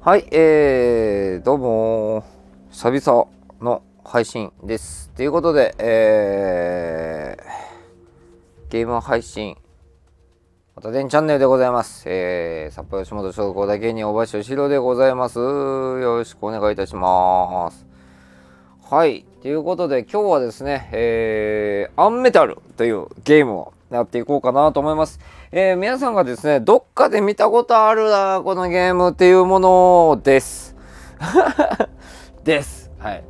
はい、どうも久々の配信です。ということで、ゲーム配信OTADENチャンネルでございます。札幌吉本所属オタ芸人大林宜裕でございます。よろしくお願いいたします。はい、ということで今日はですね、UNmetalというゲームをやっていこうかなと思います。皆さんがですね、どっかで見たことあるなこのゲームっていうものです。です。はい。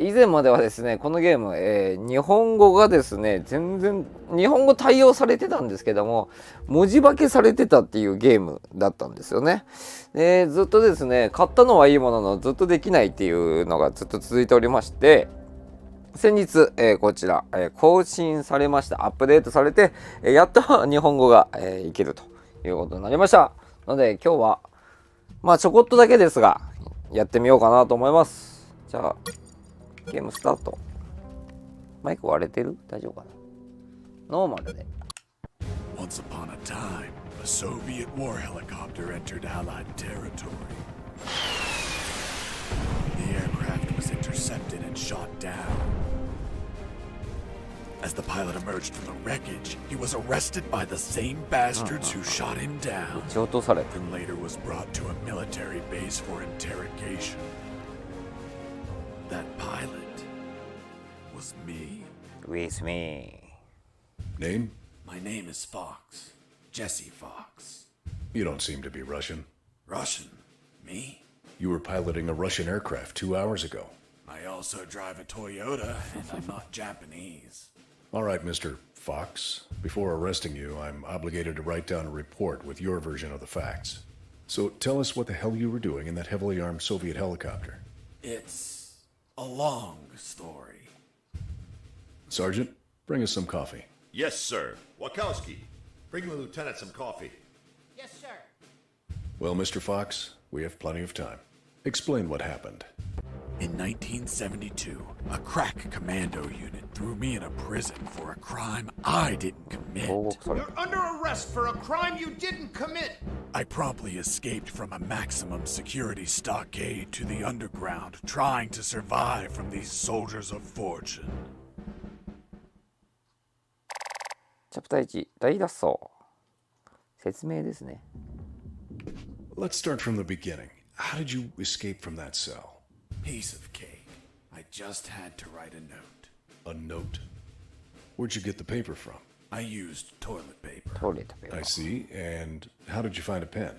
以前まではですね、このゲーム、日本語がですね、全然日本語対応されてたんですけども、文字化けされてたっていうゲームだったんですよね。ずっとですね、買ったのはいいもののずっとできないっていうのがずっと続いておりまして、先日、こちら、更新されました。アップデートされて、やっと日本語が、いけるということになりました。ので今日はまあちょこっとだけですがやってみようかなと思います。じゃあゲームスタート。マイク割れてる？大丈夫かな？ノーマルで。 Once upon a time, a Soviet war helicopter entered Allied territory. The aircraft was intercepted and shot down. As the pilot emerged from the wreckage, he was arrested by the same bastards who shot him down, 撃ち落とされて and later was brought to a military base for interrogation. That pilot was me. with me. Name? My name is Fox. Jesse Fox. You don't seem to be Russian. Russian? Me? You were piloting a Russian aircraft 2 hours ago. I also drive a Toyota, and I'm not Japanese. All right, Mr. Fox. Before arresting you, I'm obligated to write down a report with your version of the facts. So tell us what the hell you were doing in that heavily armed Soviet helicopter. It's a long story. Sergeant, bring us some coffee. Yes, sir. Wachowski, bring the lieutenant some coffee. Yes, sir. Well, Mr. Fox, we have plenty of time. Explain what happened. In 1972, a crack commando unit threw me in a prison for a crime I didn't commit. 投獄され You're under arrest for a crime you didn't commit. I promptly escaped from a maximum security stockade to the underground, trying to survive from these soldiers of fortune. チャプター1大脱走。説明ですね。 Let's start from the beginning. How did you escape from that cell? Piece of cake. I just had to write a note. A note? Where'd you get the paper from? I used toilet paper. トイレットペーパ I ー。 see. And how did you find a pen?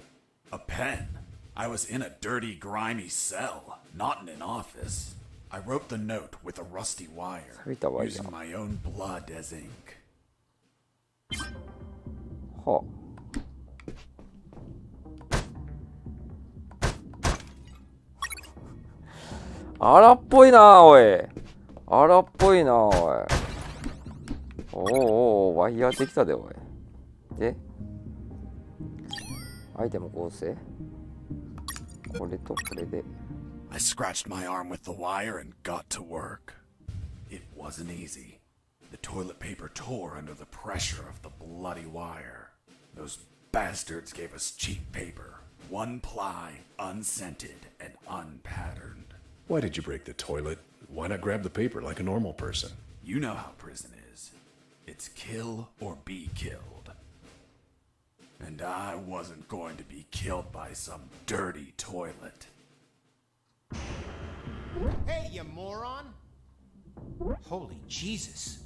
A pen? I was in a dirty, grimy cell, not in an office. I wrote the note with a rusty wire, 錆びたワイヤー。 using my own blood as ink. はあ。荒っぽいなおい。荒っぽいなおい。おーおーワイヤーできたでおい。でアイテム構成これとこれで I scratched my arm with the wire and got to work. It wasn't easy. The toilet paper tore under the pressure of the bloody wire. Those bastards gave us cheap paper, one ply, unscented, and unpatterned. Why did you break the toilet? Why not grab the paper like a normal person? You know how prison is. It's kill or be killed. And I wasn't going to be killed by some dirty toilet. Hey, you moron. Holy Jesus.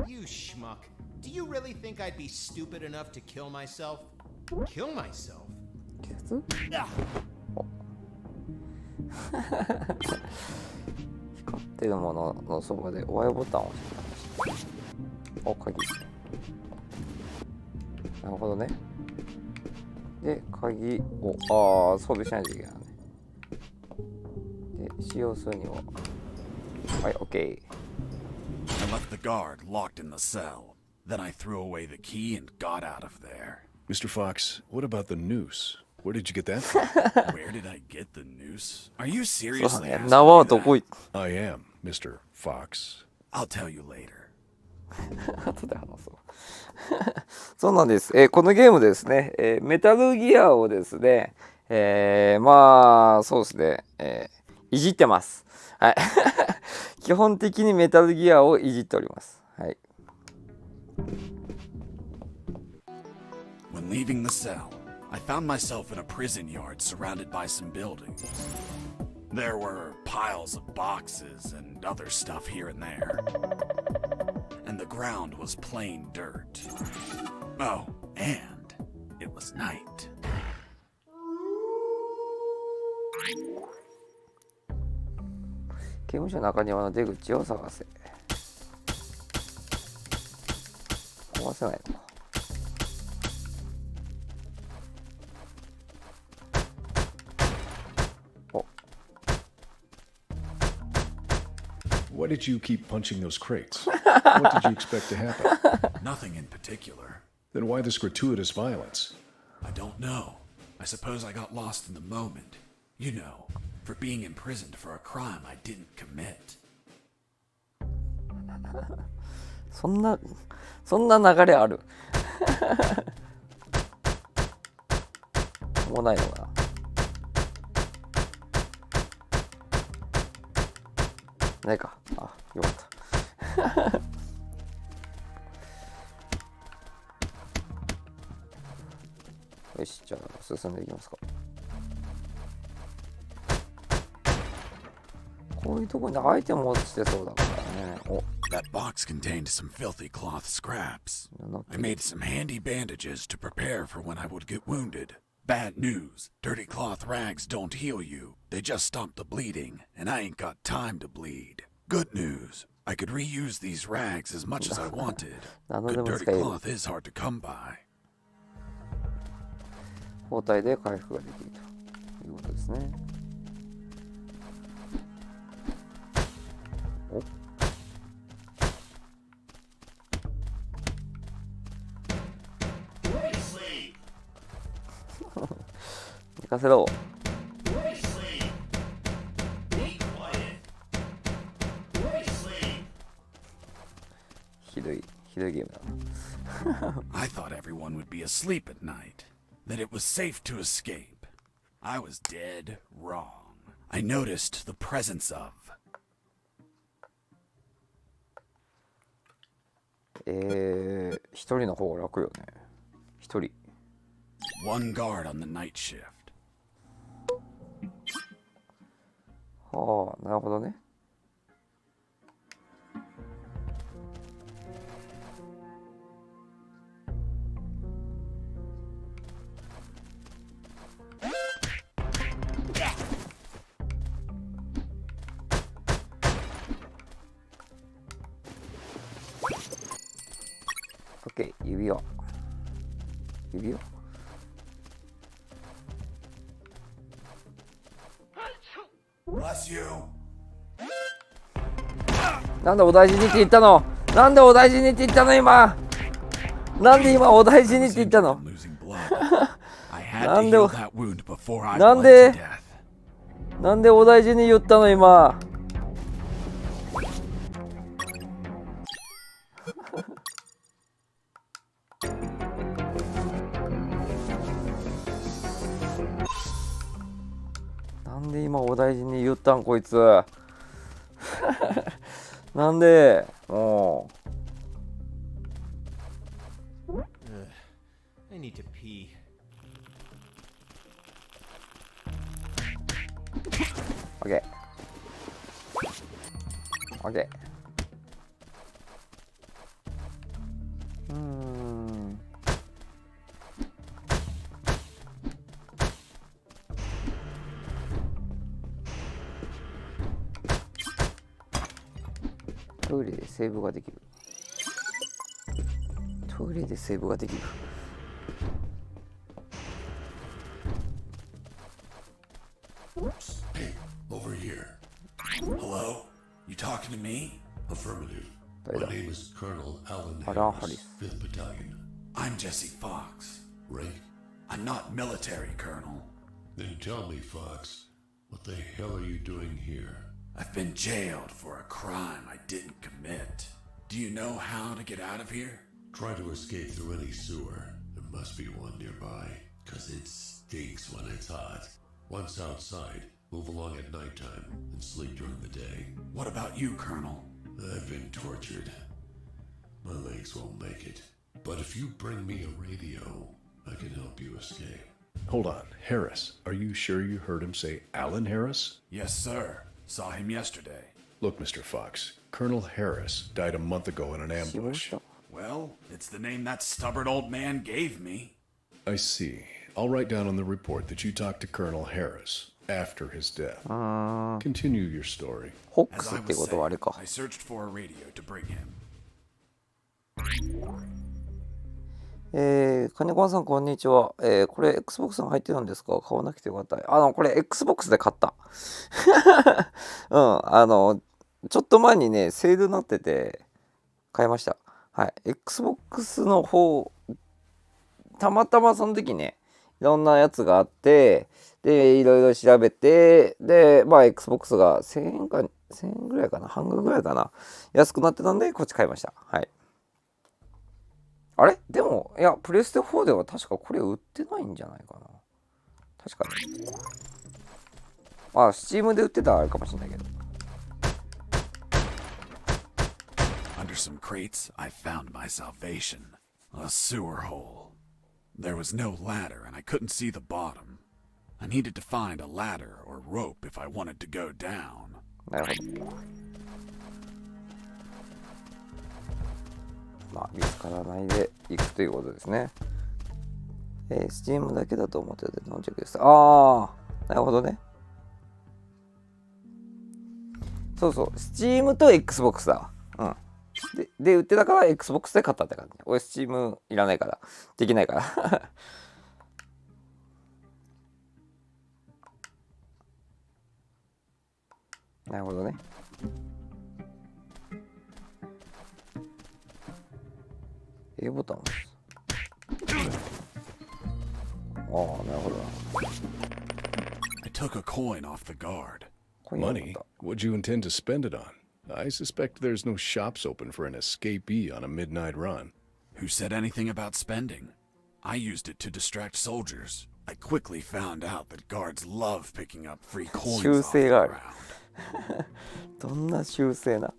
You schmuck. Do you really think I'd be stupid enough to kill myself? Kill myself? 光 Ah. ってるもののそばで Y ボタンを押してお鍵なるほどね。で鍵を装備しないといけないね。で使用するにははい OK。 I left the guard locked in the cell. Then I threw away the key and got out of there. Mr. Fox, what about the noose? Where did you get that? Where did I get the noose? Are you そうだ seriously ね。 asking 縄は me どこ that? い I am, Mr. Fox. I'll tell you later. 後で話そうそうなんです、このゲームですね、メタルギアをですね、まあそうですね、いじってます。はい基本的にメタルギアをいじっております。はい。When leaving the cell, I found myself in a prison yard surrounded by some buildings. There were piles of boxes and other stuff here and there. And the ground was plain dirt. Oh, and it was night. 刑務所の中庭の出口を探せ。壊せないのか。お。Why did you keep punching those crates? What did you expect to happen? Nothing in particular. Then why this gratuitous violence? I don't know. I suppose I got lost in the moment. You know, for being imprisoned for a crime I didn't commit. そんな流れあるもうないのかな。ないか。あ、よかったよし、じゃあ進んでいきますか。こういうところにアイテム落ちてそうだからね。お、 That box contained some filthy cloth scraps. I made some handy bandages to prepare for when I would get wounded. Bad news. Dirty cloth rags don't heal you. They just stop the bleeding, and I ain't got time to bleed. Good news. I could reuse these rags as much as I wanted. Good dirty cloth is hard to come by. 包帯で回復ができるということですね。お行かせろ。ひどいゲームだな。I thought everyone would be asleep at night, that it was safe to escape. I was dead wrong. I noticed the presence of 一人の方が楽よね。一人。one guard on the night shift. はあ、なるほどね。OK、指輪。指輪なんでお大事にって言ったの？なんでお大事にって言ったの今？なんで今お大事にって言ったの？なんでお大事に言ったの今？なんで今お大事に言ったんこいつなんでもう I need to pee. OK OK トイレでセーブができる。トイレでセーブができる。Hey, over here. Hello? You talking to me? Affirmative. Right My on. name is Colonel Alan Alan Harris, Harris. 5th Battalion. I'm Jesse Fox. Rank? I'm not military, Colonel. Then tell me, Fox, what the hell are you doing here? I've been jailed for a crime I didn't commit. Do you know how to get out of here? Try to escape through any sewer. There must be one nearby, 'cause it stinks when it's hot. Once outside, move along at nighttime and sleep during the day. What about you, Colonel? I've been tortured. My legs won't make it. But if you bring me a radio, I can help you escape. Hold on, Harris. Are you sure you heard him say Alan Harris? Yes, sir. Saw him yesterday. Look, Mr. Fox, Colonel Harris died a month ago in an 死亡 ambush. した。 Well, it's the name that stubborn old man gave me. I see. I'll write down on the report that you talked to Colonel Harris after his death. Continue your story. ホック As ス I ってこ was とはあれ saying, か。 I searched for a radio to bring him. 金子さんこんにちは。これ Xbox が入ってるんですか？買わなくてよかった。これ Xbox で買った。ちょっと前にね、セールになってて買いました。はい。Xbox の方、たまたまその時ね、いろんなやつがあって、で、いろいろ調べて、で、まあ Xbox が1000円か、1000円ぐらいかな、半額ぐらいかな。安くなってたんで、こっち買いました。はい。あれでも、いや、プレステ4では確かこれ売ってないんじゃないかな。確かに。まあ、Steam で売ってたらあるかもしれないけど。Under some crates, I found my salvation. A sewer hole. There was no ladder, and I couldn't see the bottom. I needed to find a ladder or rope if I wanted to go down. なるほど。まあ、見つからないでいくということですね。Steam だけだと思ってたのチェックです。ああ、なるほどね。そうそう、Steam と Xbox だ。うん。で、売ってたから Xbox で買ったって感じ。俺 Steam いらないから。できないから。なるほどね。A ボタンを押す。ああ、なるほど。I took a coin off the guard. Money? What'd you intend to spend it on? I suspect there's no shops open for an escapee on a midnight run. Who said anything about spending? I used it to distract soldiers. I quickly found out that guards love picking up free coins off the ground. どんな習性な。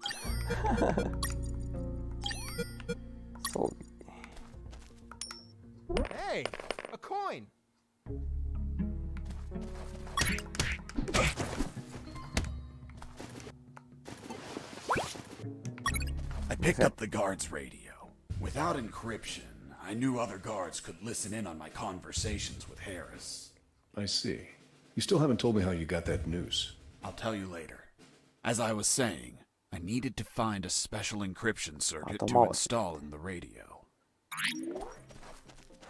装備。Hey, a coin. I picked up the guard's radio. Without encryption, I knew other guards could listen in on my conversations with Harris. I see. You still haven't told me how you got that noose. I'll tell you later. As I was saying, I needed to find a special encryption circuit to install in the radio.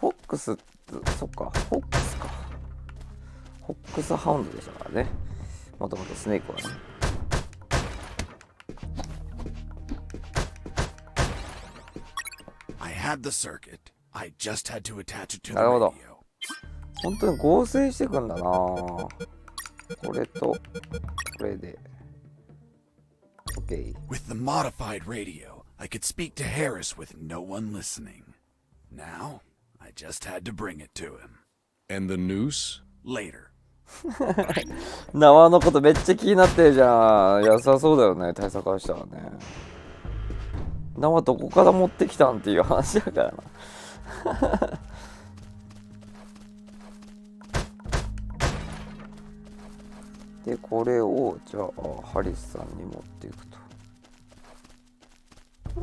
フォックスって、そっか、フォックスか。フォックスハウンドでしたからね。もともとスネークはね。I had the circuit. I just had to attach it to the なるほど。 radio. 本当に合成していくんだな。これとこれで。OK。With the modified radio, I could speak to Harris with no one listening. Now, I just had to bring it to him. And the noose? Later. 縄のことめっちゃ気になってるじゃん。良さそうだよね、対策からしたらね。縄どこから持ってきたんっていう話だからな。で、これをじゃあハリスさんに持っていくと。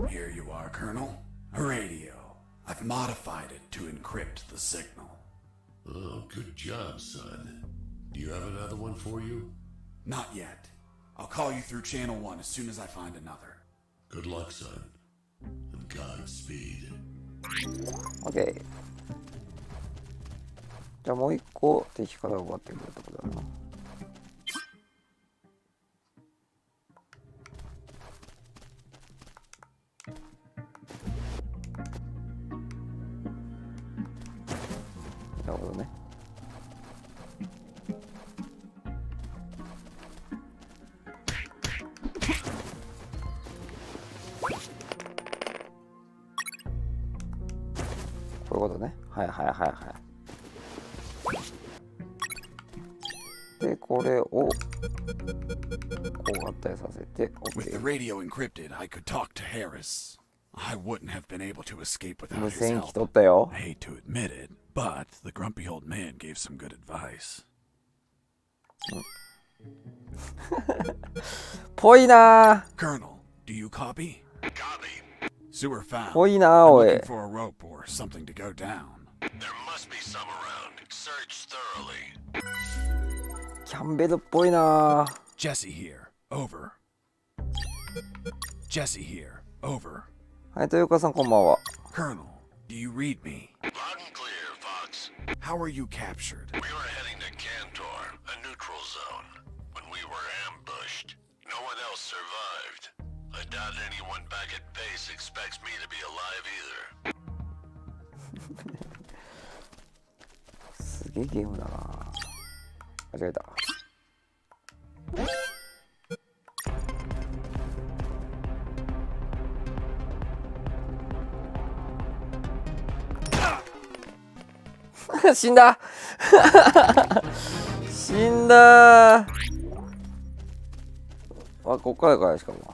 Here you are, Colonel. A radio. I've modified it to encrypt the signal. Oh, good job, son. Do you have another one for you? Not yet. I'll call you through Channel 1 as soon as I find another. Good luck, son. And Godspeed. OK。じゃあもう一個敵から奪ってくるところだな。なるほどね。ね。はいはいはいはい。でこれをこう合体させて With the OK。 radio encrypted, I could talk to Harris. I wouldn't have been able to escape without 無 his 線機 help. 取ったよ。 I hate to admit it, but the grumpy old man gave some good advice. ぽいな Colonel, do you copy? Copy. Sewer found. ぽいな I'm おい。 looking for a rope or something to go down. There must be some around. Search thoroughly. キャンベルっぽいな。 Jesse here. Over. Jesse here. Over. はい、豊川さんこんばんは。 Colonel, do you read me? Loud and clear, Fox. How were you captured? We were heading to Cantor, a neutral zone. When we were ambushed, no one else survived. I doubt anyone back at base expects me to be alive either. すげえゲームだな。間違えた。死んだ死んだあ、こっからかいしかも。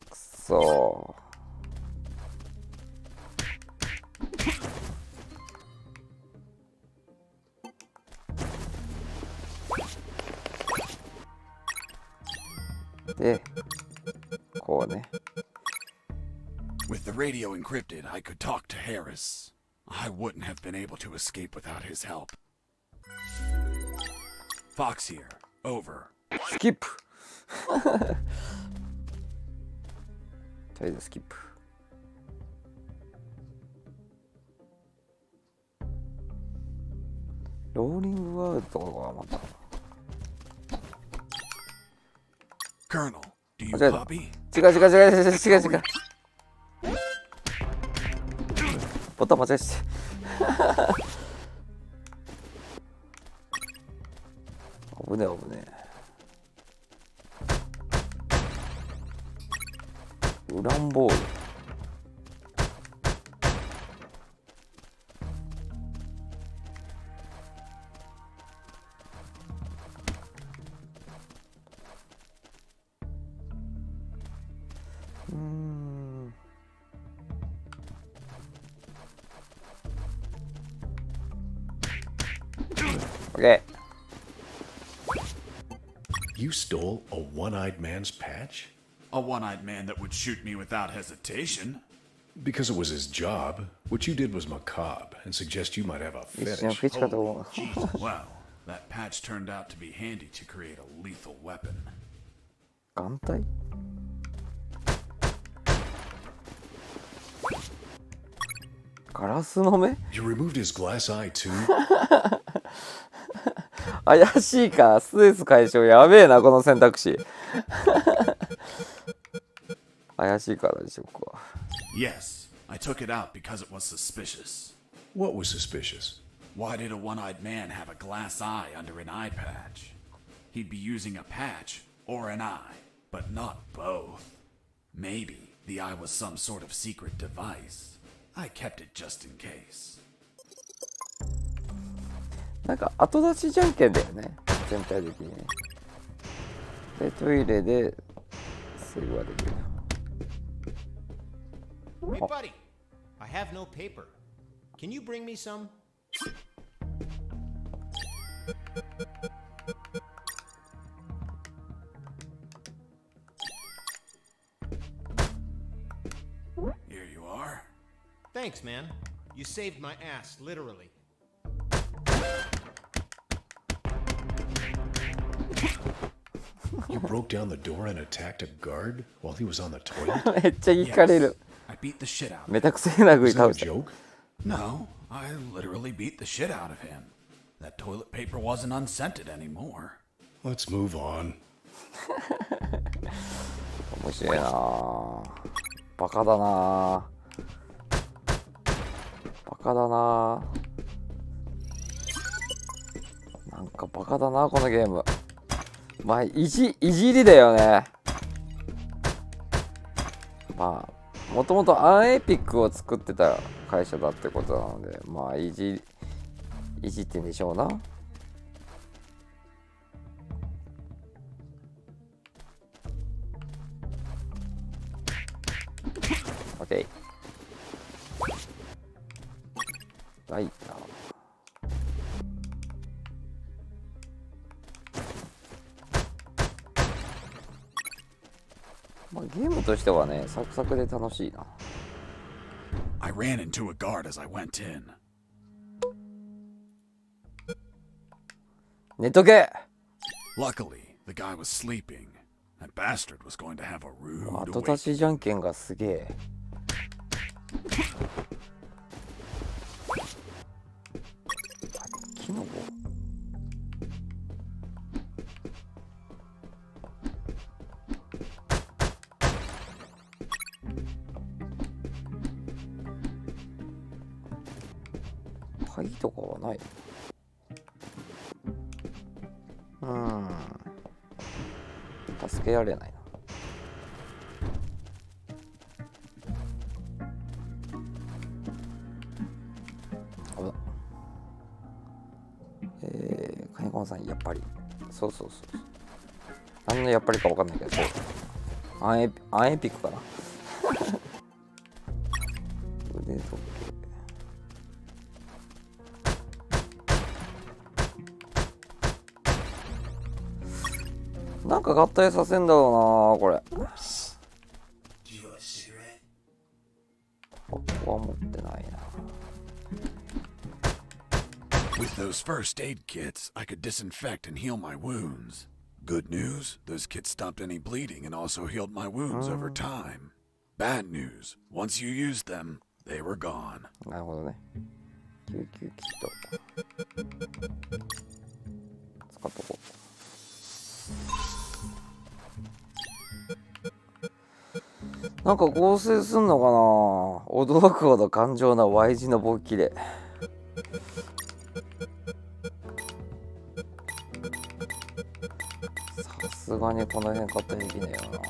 くそでこうね。With the radio encrypted, I could talk to Harris. I wouldn't have been able to escape without his help. Fox here. Over. スキップとりあえずスキップ。ローリングワールドとかがまた Colonel, do you 間違えた。 copy? 違う。ボタン間違えして危ねえ。ウランボール。OK。 You stole a one-eyed man's patch? A one-eyed man that would shoot me without hesitation. Because it was his job. What you did was macabre and suggest you might have a 一瞬 fetish. フェチかと思う。 Jesus. Well, that patch turned out to be handy to create a lethal weapon. 眼帯ガラスの目 You removed his glass eye too? 怪しいか。ストレス解消やべえなこの選択肢怪しいからでしょうか。 Yes, I took it out because it was suspicious. What was suspicious? Why did a one-eyed man have a glass eye under an eye patch? He'd be using a patch or an eye, but not both. Maybe the eye was some sort of secret device. I kept it just in case. なんか後出しじゃんけんだよね全体的にね。でトイレでセーブができる。 Hey, buddy. I have no paper. Can you bring me some? Here you are. Thanks, man. You saved my ass, literally. You broke down the door and attacked a guard while he was on the toilet? めっちゃ聞かれる。 I beat the shit out of him. めたくせえなぐい Is that 倒 a した。 joke? No, I literally beat the shit out of him. That toilet paper wasn't unscented anymore. Let's move on. 面白いなあ。バカだなあ。バカだなあ。なんかバカだなこのゲーム。まあいじりだよね。まあもともとアンエピックを作ってた会社だってことなので、まあいじってんでしょうな。OK。ライター。まあゲームとしてはね、サクサクで楽しいな。I ran into a guard as I went in. 寝とけ。 Luckily, the guy was sleeping. That bastard was going to have a rude 後 awakening. 出しじゃんけんがすげえ。木の棒。鍵とかはない。助けられないな。金子さん、やっぱりそう何のやっぱりか分かんないけど、そうアンエピックかな。腕時計。なんか合体させんだろうなこれ。ここは持ってないな。With those first aid kits, I could disinfect and heal my wounds. Good news, those kits stopped any bleeding and also healed my wounds over time. Bad news, once you used them, they were gone. なるほどね。救急キット使っとこう。なんか合成すんのかな。驚くほど頑丈な Y 字の棒切れ。さすがにこの辺買ったらできねえよな。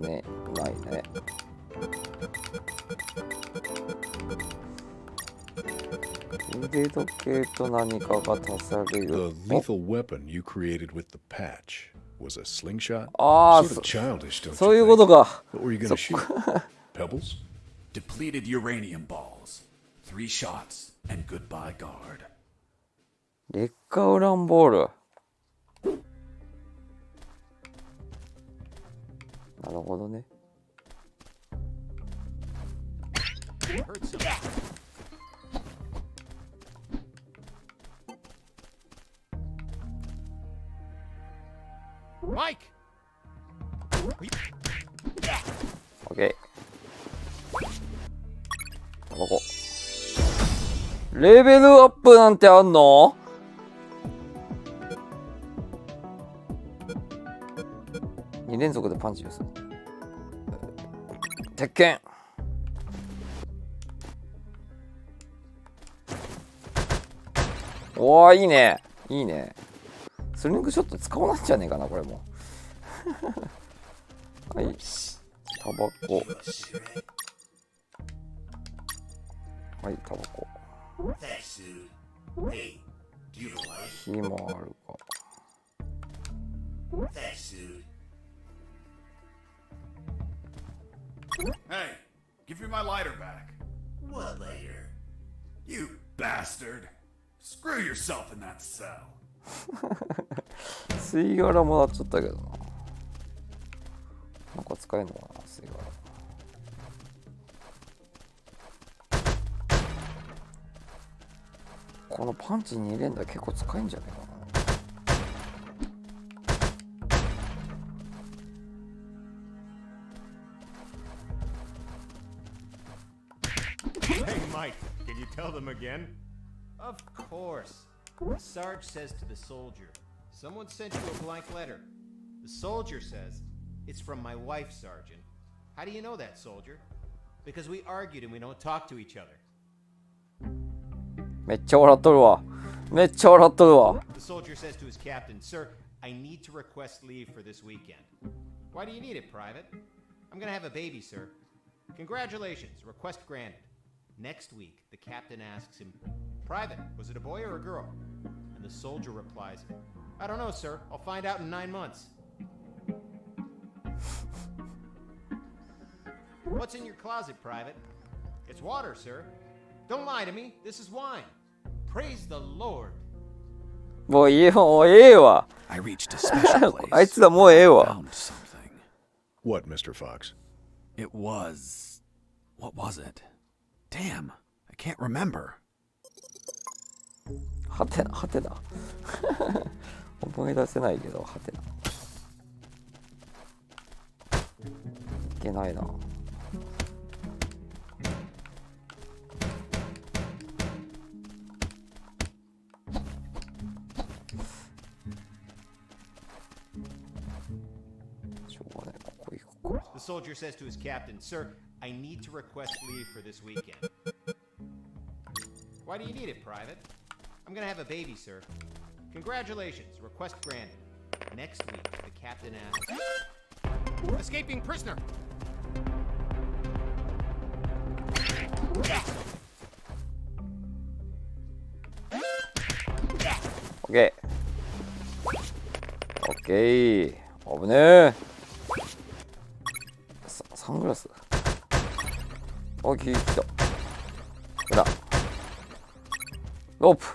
ね、ないね。腕時計と何かが足される。 The lethal weapon you created with the patch was a slingshot? ああ、 Sort of childish, don't そうい you うこと think? か。 What were you gonna shoot? Pebbles? Depleted uranium balls. 3 shots, and goodbye guard. 劣化ウランボール。なるほどね。Heard something. Mike! OK。タバコ。レベルアップなんてあんの？2連続でパンチです。鉄拳。おー、いいね。いいね。スリングショット使わないんじゃねえかな、これも。はい。タバコ。はい、タバコ。火もあるか。Hey, give me my lighter back. What lighter? You bastard. Screw yourself in that cell. 吸い殻もらっちゃったけどな。なんか使えるのかな、吸い殻。このパンチ2連打結構使えんじゃねえかな。Hey, Mike, can you tell them again? Of course. The Sarge says to the soldier, someone sent you a blank letter. The soldier says, it's from my wife, Sergeant. How do you know that, soldier? Because we argued and we don't talk to each other. めっちゃ笑っとるわ。めっちゃ笑っとるわ。 The soldier says to his captain, Sir, I need to request leave for this weekend. Why do you need it, Private? I'm gonna have a baby, sir. Congratulations, request granted. Next week, the captain asks him, Private, was it a boy or a girl? And the soldier replies, I don't know, sir. I'll find out in 9 months. What's in your closet, Private? It's water, sir. Don't lie to me. This is wine. Praise the Lord. もういいもうええわ。 I reached a special place. あいつらもうええわ。 Found something. What, Mr. Fox? It was. What was it? Damn, I can't remember. はてなはてな。思い出せないけどはてな。いけないな。The soldier says to his captain, Sir, I need to request leave for this weekend. Why do you need it, Private? I'm gonna have a baby, sir. Congratulations, request granted. Next week, the captain asks, Escaping prisoner! OK。OK。危ねえ。サングラス。あ、来た。ほら。ロープ。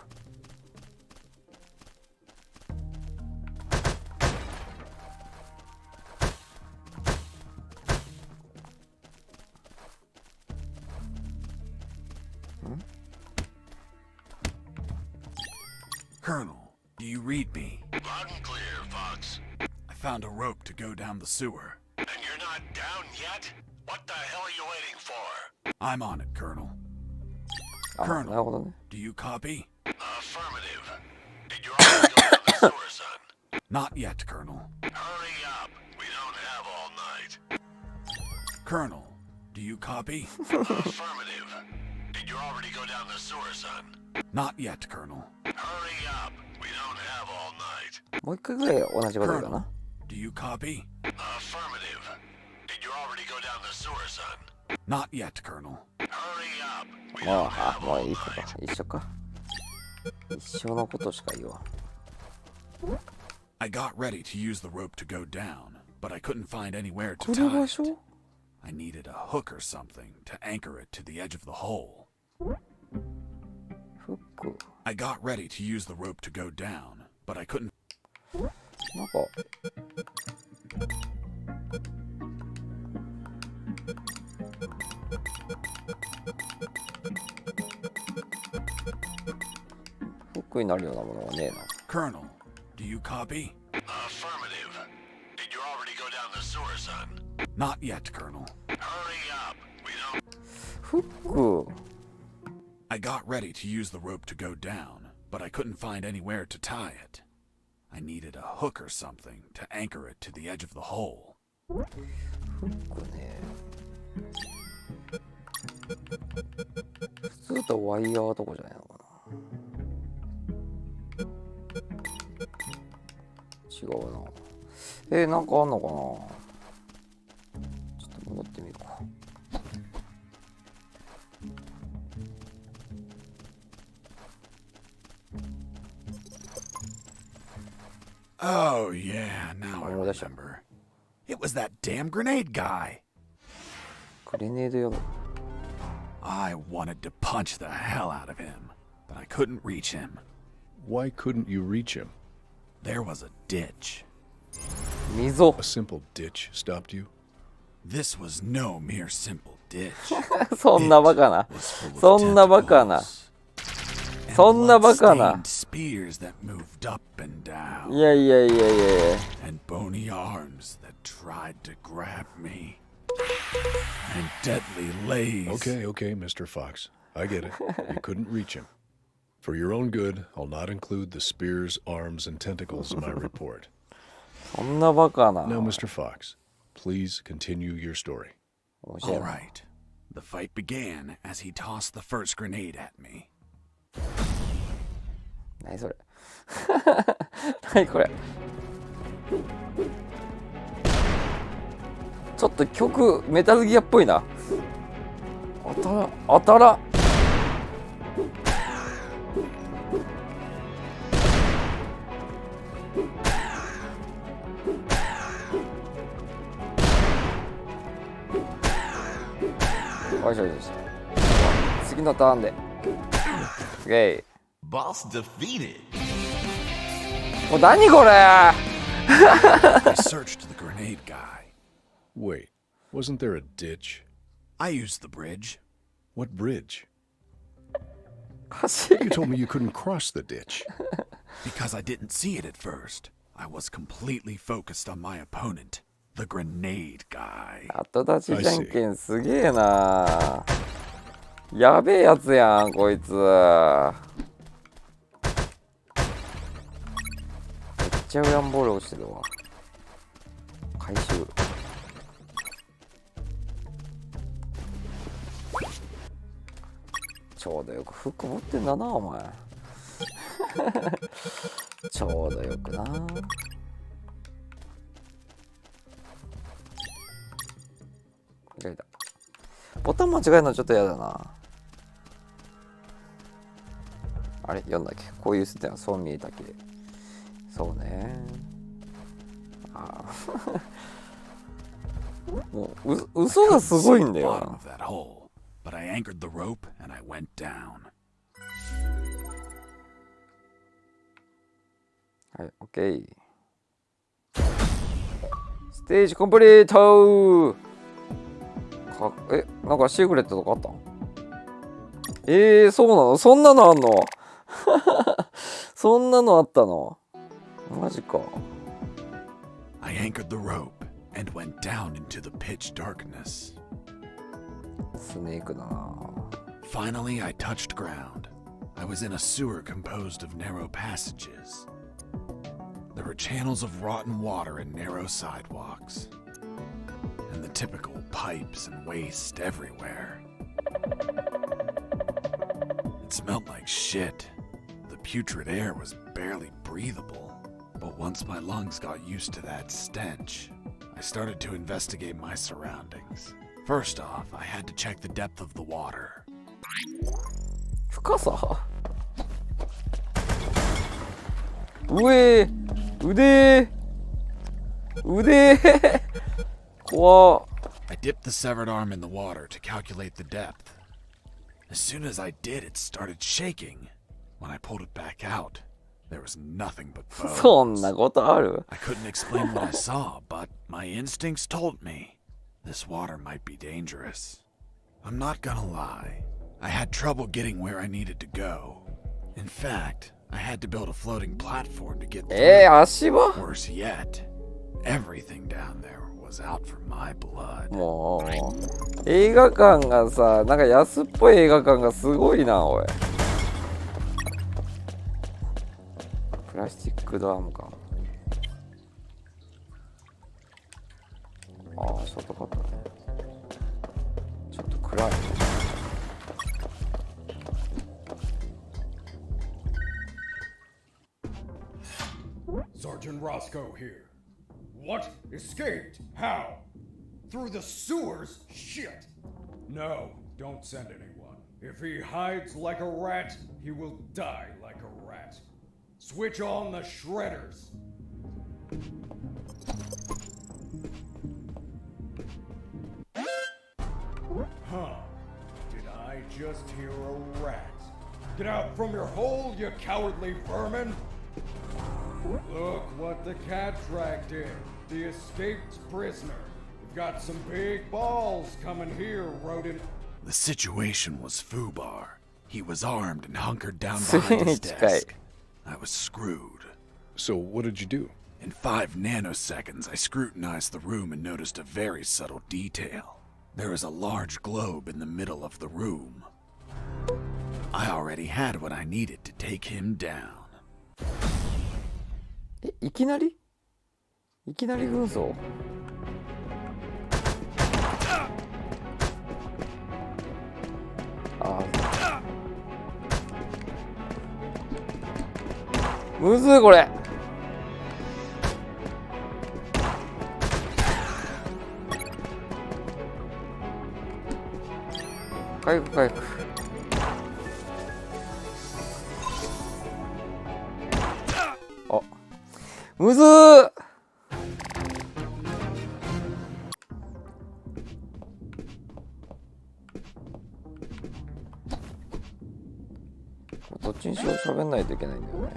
Colonel, do you read me? Loud and clear, Fox. I found a rope to go down the sewer. And you're not down yet? What the hell are you waiting for? I'm on it, Colonel. あ、なるほどね。 Do you copy? Affirmative. Did you already go down the sewer, son? Not yet, Colonel. Hurry up. We don't have all night. Colonel, do you copy? Affirmative. Did you already go down the sewer, son? Not yet, Colonel. Hurry up. We don't have all night. もう一回ぐらい同じことだ Colonel, な。 do you copy? Affirmative. Did you already go down the sewer, son? Not yet, Colonel. Hurry up. We もう、 don't あ、 have もう all いいか。 night. 一緒か。一緒のことしか言わん。 I got ready to use the rope to go down, but I couldn't find anywhere to これ tie 場 it. 所 I needed a hook or something to anchor it to the edge of the hole. フック。 I got ready to use the rope to go down, but I couldn't. なんか。フックになるようなものはねえな。 Colonel, do you copy? Affirmative. Did you already go down the sewer, son? Not yet, Colonel. Hurry up. We don't. フック。 I got ready to use the rope to go down, but I couldn't find anywhere to tie it. I needed a hook or something to anchor it to the edge of the hole. フックね。普通だったらワイヤーとかじゃないのかな。違うな。なんかあんのかな。ちょっと戻ってみるか。 Oh, yeah, now I Oh, that's a- remember. It was that damn grenade guy. グレネードやろ。 I wanted to punch the hell out of him, but I couldn't reach him. Why couldn't you reach him? There was a ditch. 溝 A simple ditch stopped you? This was no mere simple ditch. そんなバカな。 It was full of そんなバカな。 tentacles and そんなバカな。 blood-stained spears that moved up and down, いやいやいやいやいや。 and bony arms that tried to grab me, and deadly lays. Okay, Mr. Fox. I get it. You couldn't reach him. For your own good, I'll not include the spears, arms, and tentacles in my report. そんなバカな。 Now, Mr. Fox, please continue your story. 面白い All な。 right. The fight began as he tossed the first grenade at me. 何それ何これ。ちょっと曲メタルギアっぽいな。当たらよしよしよし。次のターンで。オッケー。 Boss defeated. もう何これ。 I searched the grenade guy. Wait, wasn't there a ditch? I used the bridge. What bridge? おかしい。 You told me you couldn't cross the ditch. Because I didn't see it at first. I was completely focused on my opponent, the grenade guy. 後立ちじゃんけんすげえな。やべえやつやんこいつ。めっちゃウランボール落ちてるわ。回収。ちょうどよくフック持ってんだなお前。ちょうどよくな。間違えた。ボタン間違えるのちょっと嫌だな。あれ読んだっけ。こういう設定はそう見えたっけ。そうね。ああ。もう嘘がすごいんだよ Bottom な。 of that hole, but I anchored the rope and I went down. はい、オッケー。ステージコンプリート。なんかシークレットとかあったん？そうなの？そんなのあんの？そんなのあったの？マジか。I anchored the rope and went down into the pitch darkness. スネークだな。Finally, I touched ground. I was in a sewer composed of narrow passages. There were channels of rotten water and narrow sidewalks. And the typical pipes and waste everywhere. It smelled like shit. The putrid air was barely breathable. But once my lungs got used to that stench, I started to investigate my surroundings. First off, I had to check the depth of the water. 深さ？腕怖っ。 I dipped the severed arm in the water to calculate the depth. As soon as I did, it started shaking. When I pulled it back out, there was nothing but そん bones. なことある？ I couldn't explain what I saw, but my instincts told me this water might be dangerous. I'm not gonna lie. I had trouble getting where I needed to go. In fact, I had to build a floating platform to get through. 足場？ Worse yet, everything down there was out for my blood. もう映画館がさ、なんか安っぽい映画館がすごいなおい。プラスチックドアームか。ああ、ショートカットね。ちょっと暗い。Sergeant Roscoe here. What? Escaped? How? Through the sewers? Shit! No, don't send anyone. If he hides like a rat, he will die like a rat. Switch on the shredders. Huh. Did I just hear a rat? Get out from your hole, you cowardly vermin! Look what the cat dragged in. The escaped prisoner. We've got some big balls coming here, rodent. The situation was foobar. He was armed and hunkered down behind his desk. I was screwed. So what did you do? In 5 nanoseconds, I scrutinized the room and noticed a very subtle detail. There is a large globe in the middle of the room. I already had what I needed to take him down. いきなり軍曹？ああ。むずいこれ。回復回復。あ、むずー。どっちにしろ喋んないといけないんだよね。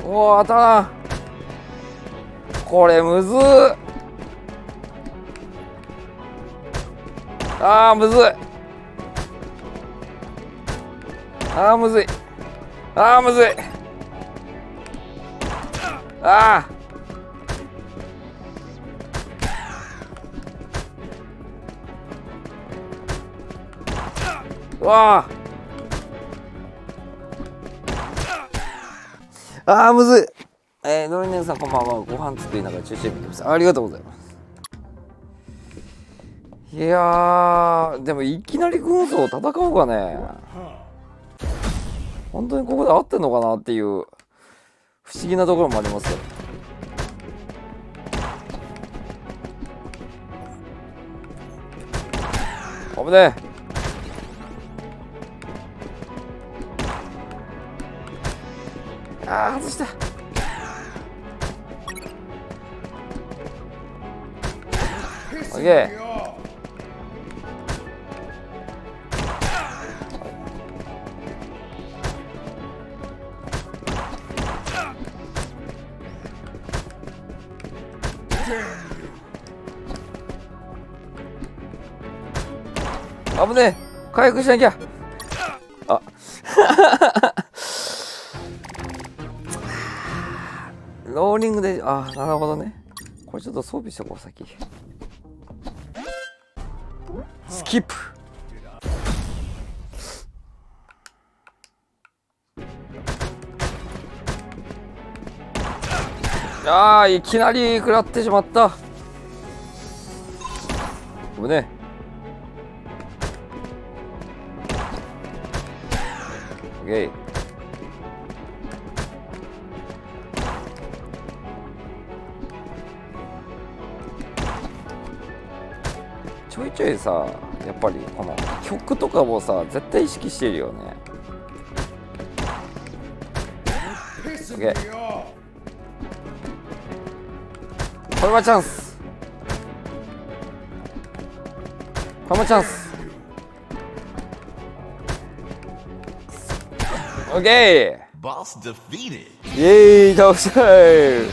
おお、当たらん。これむずー。あーむずい。あーむずい。あーむずい。あー。わあーむずい。ノリネさんこんばんは。ご飯作りながら中心見てます。ありがとうございます。いやー、でもいきなり軍曹戦おうかね。本当にここで合ってんのかなっていう不思議なところもありますよ。危ねえ。あー外した。オッケー。危ねえ。回復しなきゃ。あローリングで、あ、なるほどね。これちょっと装備しとこう先。スキップ。ああ、いきなり食らってしまった。ごめんね。オッケー。ちょいちょいさ、やっぱりこの曲とかもさ、絶対意識してるよね。オッケー。これはチャンス。これもチャンス。オッケー。Boss defeated. イエーイ、倒したー。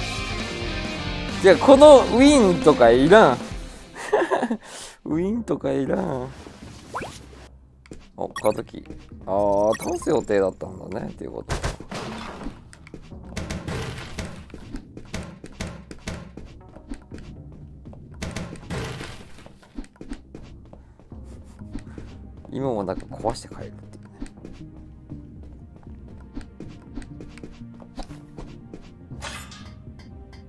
じゃあこのウィンとかいらん。ウィンとかいらん。お、カードキー。ああ、倒す予定だったんだねっていうこと。今もなんか壊して帰るっていうね。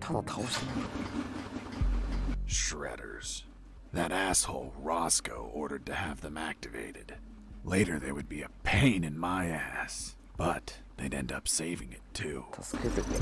ただ倒してない。Shredders. That asshole Roscoe ordered to have them activated. Later they would be a pain in my ass, but they'd end up saving it too. 助けてくれ。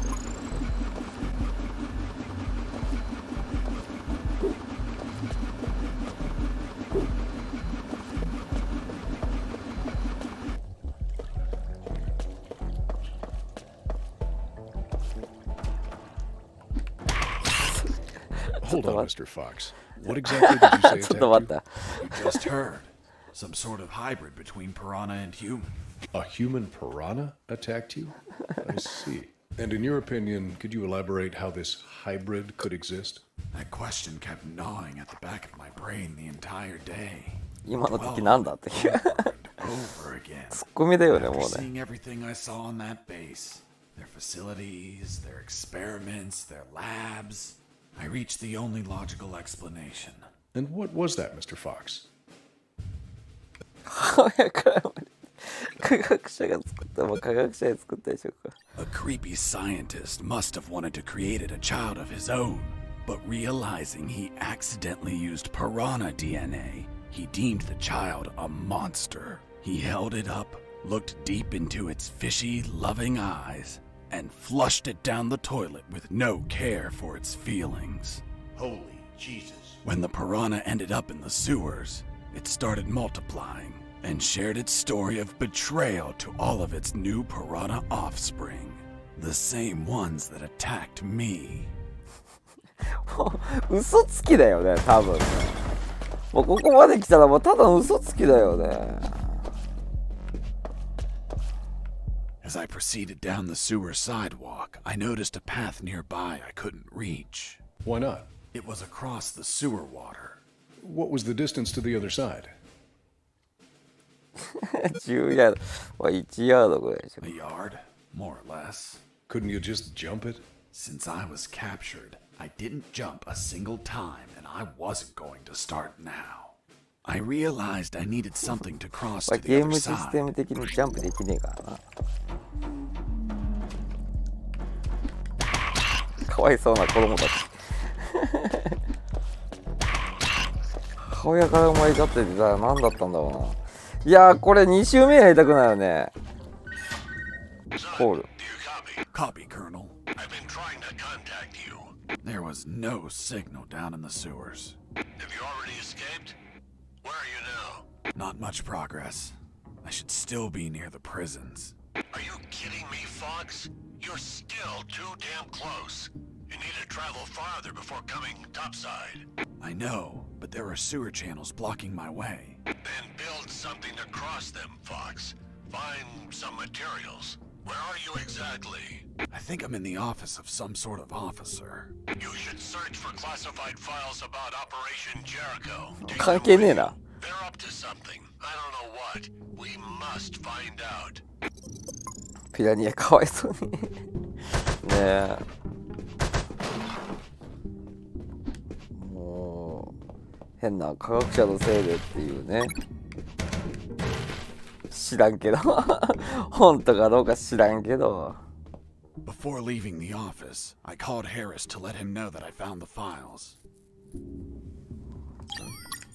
Hold on, Mr. Fox. What exactly did you say? ちょっと待った。 You just heard. Some sort of hybrid between piranha and human. A human piranha attacked you? I see. And in your opinion, could you elaborate how this hybrid could exist? That question kept gnawing at the back of my brain the entire day. 今の時なんだっていう。 Over again. ツッコミだよね、も After うね。 seeing everything I saw on that base, their facilities, their experiments, their labs, I reached the only logical explanation. And what was that, Mr. Fox? 母親から科学者が作った、まあ、科学者が作ったでしょうか。 A creepy scientist must have wanted to create a child of his own, but realizing he accidentally used piranha DNA, he deemed the child a monster. He held it up, looked deep into its fishy, loving eyes, and flushed it down the toilet with no care for its feelings. Holy Jesus. When the piranha ended up in the sewers, it started multiplying and shared its story of betrayal to all of its new piranha offspring, the same ones that attacked me. 嘘つきだよね、多分ね。もうここまで来たらもうただの嘘つきだよね。As I proceeded down the sewer sidewalk, I noticed a path nearby I couldn't reach. Why not? It was across the sewer water. What was the distance to the other side? 10ヤード、まあ、1ヤードぐらいでしょ。 A yard, more or less. Couldn't you just jump it? Since I was captured, I didn't jump a single time, and I wasn't going to start now. I realized I needed something to cross まあ、 to ゲ the ー other ムシステ side. ム的にジャンプできねえからな。かわいそうな子供たち。母親から生まれちゃっててさ、何だったんだろうな。いやー、これ2周目やりたくないよね。コール。 Copy, Colonel. I've been trying to contact you. There was no signal down in the sewers. Have you already escaped? Where are you now? Not much progress. I should still be near the prisons. Are you kidding me, Fox? You're still too damn close. You need to travel farther before coming topside. I know, but there are sewer channels blocking my way. Then build something to cross them, Fox. Find some materials. Where are you exactly? I think I'm in the office of some sort of officer. You should search for classified files about Operation Jericho. Take 関 them 係ねえ with な。 you. They're up to something. I don't know what. We must find out. ピラニアかわいそうに。ねえ。もう変な科学者のせいでっていうね。知らんけど本当かどうか知らんけど。 Before leaving the office, I called Harris to let him know that I found the files.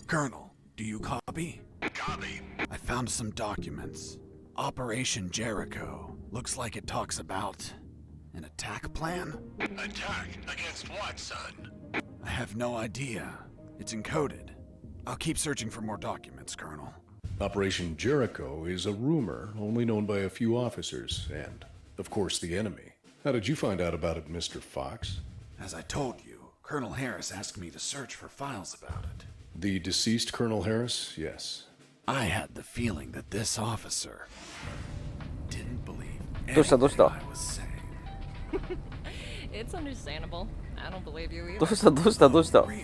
Colonel, do you copy? Copy. I found some documents. Operation Jericho. Looks like it talks about an attack plan? Attack against what, son? I have no idea. It's encoded. I'll keep searching for more documents, Colonel. Operation Jericho is a rumor only known by a few officers and, of course, the enemy. How did you find out about it, Mr. Fox? As I told you, Colonel Harris asked me to search for files about it. The deceased Colonel Harris? Yes. I had the feeling that this officer didn't believe どうした anything I was saying. It's understandable. I don't believe you ど either. うしたどうしたどうした Really?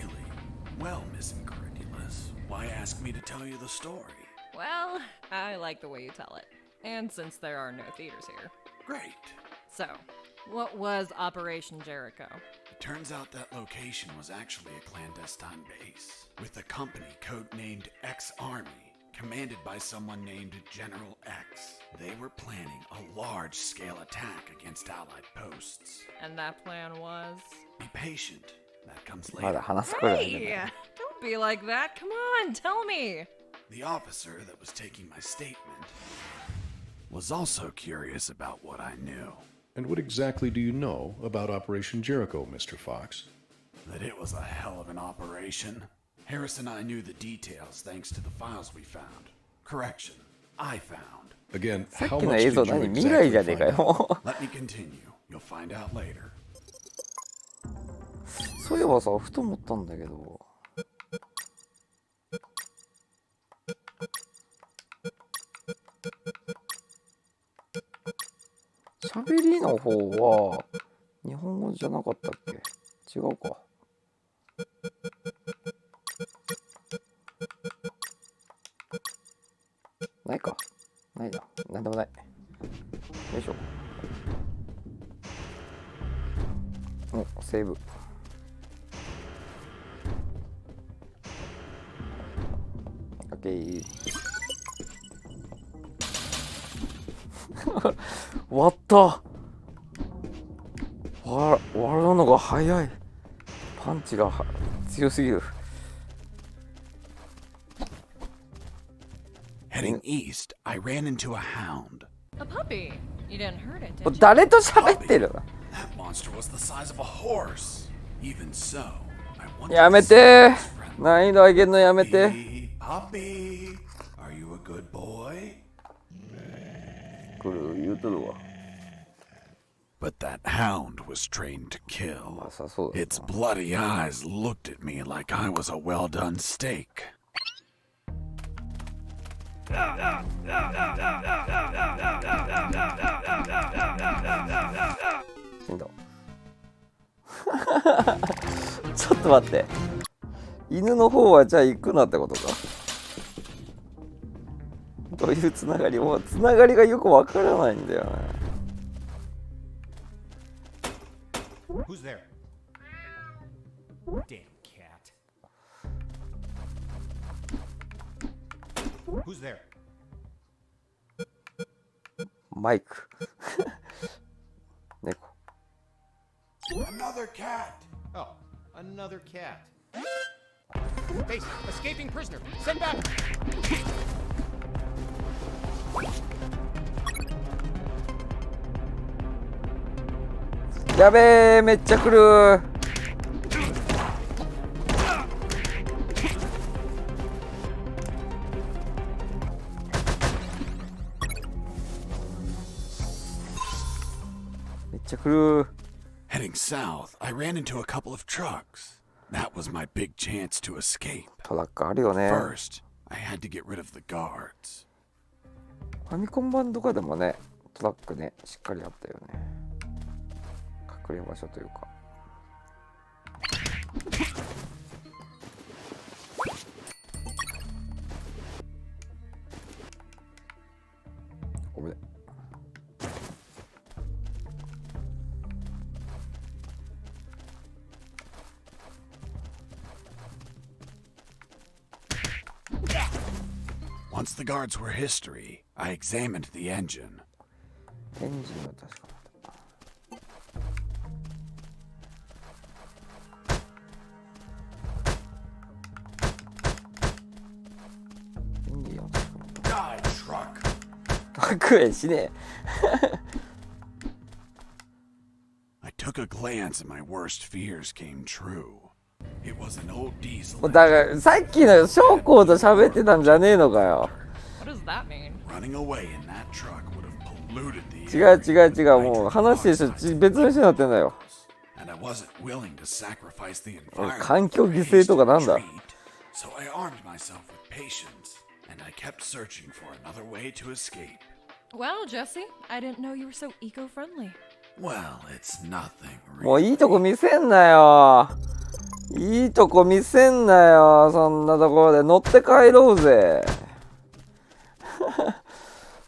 Well, Miss Incredulous, why ask me to tell you the story? Well, I like the way you tell it. And since there are no theaters here. Great. So, what was Operation Jericho? It turns out that location was actually a clandestine base with a company codenamed X Army, commanded by someone named General X. They were planning a large-scale attack against Allied posts. And that plan was? Be patient. That comes まだ later. 話すくらい Hey! ね。 Don't be like that. Come on, tell me. The officer that was taking my statement was also curious about what I knew. And what exactly do you know about Operation Jericho, Mr. Fox? That it was a hell of an operation. Harris and I knew the details thanks to the files we found. Correction, I found. Again, さっ how きの much 映 did 像 you 何未来じゃねえ exactly か find よ out? Let me continue. You'll find out later. そういえばさふと思ったんだけど喋りの方は日本語じゃなかったっけ違うかないかないななんでもないよいしょおセーブオッケー割った。割るのが早い。パンチが強すぎる。 Heading east, I ran into a hound. A puppy. You didn't hurt it, did you? 誰と喋ってる？ That monster was the size of a horse. Even so, I wanted やめ to て。 see his friend. 難易度上げるのやめて。 Puppy, are you a good boy? 来る言うとるわ。 But that hound was trained to kill. まあさそうだ。 Its bloody eyes looked at me like I was a well-done steak. しんど。ちょっと待って。犬の方はじゃあ行くなってことか。どういうつながり？もうつながりがよくわからないんだよね。 Who's there? Damn cat. Who's there? マイク。猫。 Another cat! Oh, another cat. Base, escaping prisoner. Send back. やべえ、めっちゃ来る。めっちゃ来る。 Heading south, I ran into a couple of trucks. That was my big chance to escape. トラックあるよね。 First, I had to get rid of the guards. ファミコン版とかでもね、トラックね、しっかりあったよね。隠れ場所というか。ごめん。Once the guards were history, I examined the engine. エンジンの確かエンジンは確か Die, truck! 白煙しねえ。 I took a glance and my worst fears came true. It was an old diesel だからさっきの将校と喋ってたんじゃねえのかよ。 What does that mean? running away in that truck would have polluted the 違う違う違う、もう話してる人別の人になってんだよ。 and I wasn't willing to sacrifice the environment 環境犠牲とかなんだ。 so I armed myself with patience and I kept searching for another way to escape. Wow, Jesse, I didn't know you were so eco-friendly. Well, it's nothing もう really. いいとこ見せんなよ。いいとこ見せんなよ。そんなところで乗って帰ろうぜ。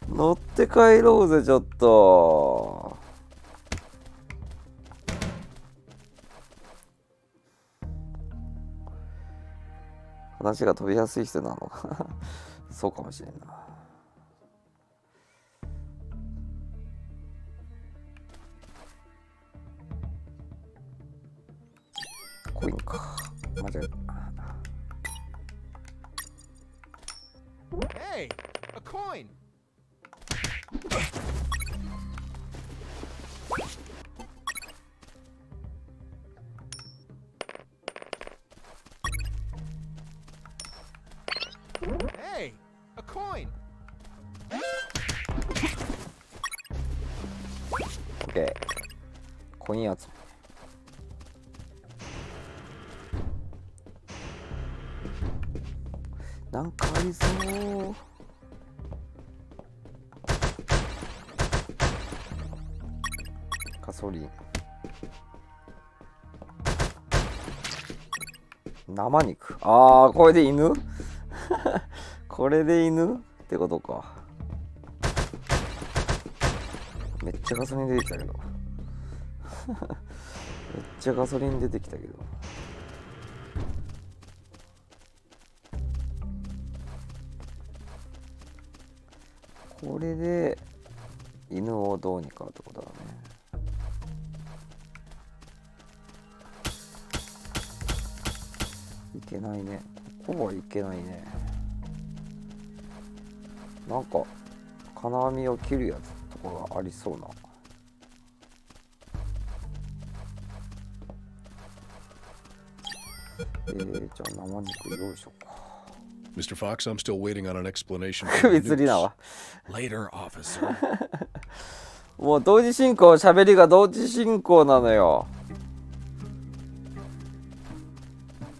乗って帰ろうぜちょっと。話が飛びやすい人なのかな。そうかもしれんな。コインか。間違えた。 Hey, a coin. Hey, a coin. OK。コイン集め。なんかありそう。ガソリン。生肉。ああ、これで犬これで犬ってことか。めっちゃガソリン出てきたけど。めっちゃガソリン出てきたけど。これで犬をどうにかってことだね。いけないね。ここはいけないね。なんか金網を切るやつとかがありそうな。じゃあ生肉用意しようか。Mr. Fox, I'm still waiting on an explanation. 首吊りなわ。Later, officer. もう同時進行、喋りが同時進行なのよ。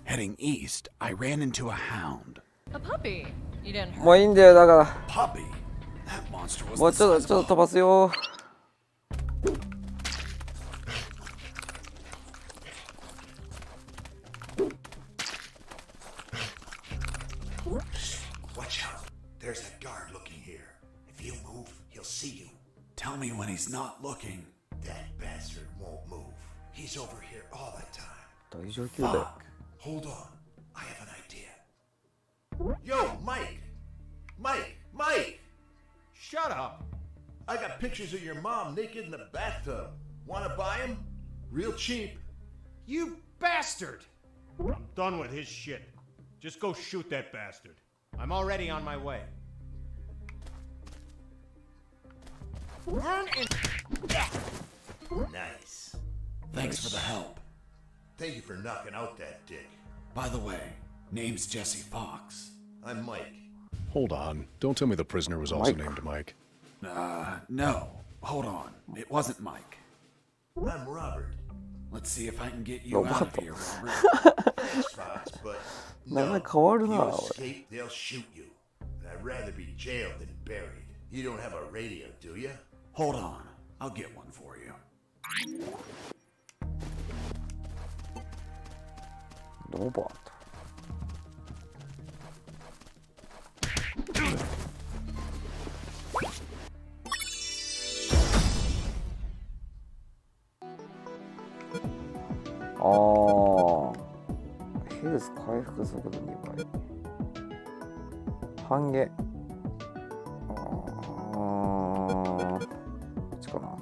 Heading east, I ran into a hound. A puppy. You didn't hurt. もういいんだよ、だか Puppy? That monster ら。 was もう the ちょっ size と of 飛ばすよ。Watch out. There's a guard looking here. If you move, he'll see you. Tell me when he's not looking. That bastard won't move. He's over here all the time. 大丈夫だよ。 Hold on. I have an idea. Yo, Mike! Mike! Shut up! I got pictures of your mom naked in the bathtub. Wanna buy them? Real cheap. You bastard! I'm done with his shit. Just go shoot that bastard. I'm already on my way. Run and... Nice. Thanks for the help. Thank you for knocking out that dick. By the way, name's Jesse Fox. I'm Mike. Hold on. Don't tell me the prisoner was also Mike. named Mike. No. Hold on. It wasn't Mike. I'm Robert. Let's see if I can get you out of here, Robert. Thanks, Fox, but 名前 no. 変わる If な、 you おい。 escape, they'll shoot you. And I'd rather be jailed than buried. You don't have a radio, do you? Hold on. I'll get one for you. ロバート。ヘルス回復速度2倍。半減。こっちかな。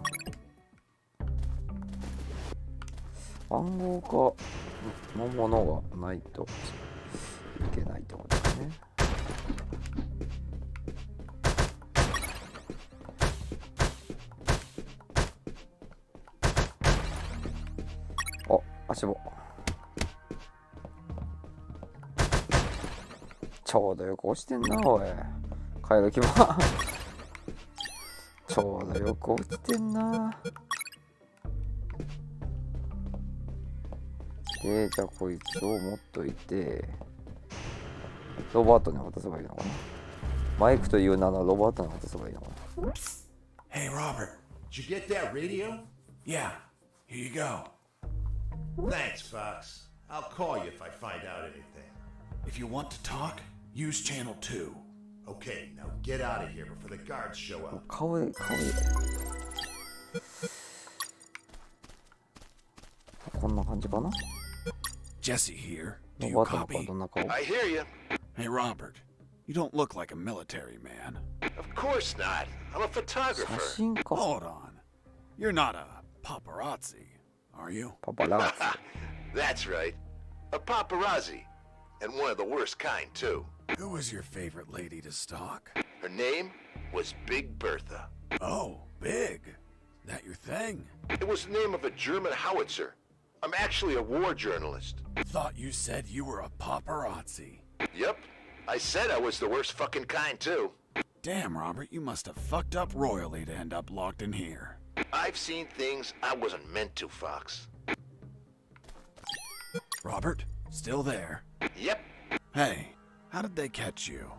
暗号化のものがないといけないってことですね。足棒。ちょうどよく落ちてんな、おい。帰る気は。ちょうどよく落ちてんな。で、じゃあこいつを持っといて、ロバートに渡せばいいのかな。マイクという名のロバートに渡せばいいのかな。Hey, Robert. Did you get that radio? Yeah. Here you go. Thanks, Fox. I'll call you if I find out anything. If you want to talk, use channel 2. Okay, now get out of here before the guards show up. 顔で。こんな感じかな。 Jesse here. Do ロ you バートの顔 copy? どんな顔。 I hear you. Hey, Robert. You don't look like a military man. Of course not. I'm a 写 photographer. 真か。 Hold on. You're not a paparazzi, are you? パパラーツ。 That's right. A paparazzi. And one of the worst kind, too. Who was your favorite lady to stalk? Her name was Big Bertha. Oh, Big. That your thing? It was the name of a German howitzer. I'm actually a war journalist. Thought you said you were a paparazzi. Yep. I said I was the worst fucking kind, too. Damn, Robert, you must have fucked up royally to end up locked in here. I've seen things I wasn't meant to, Fox. Robert, still there? Yep. Hey, how did they catch you?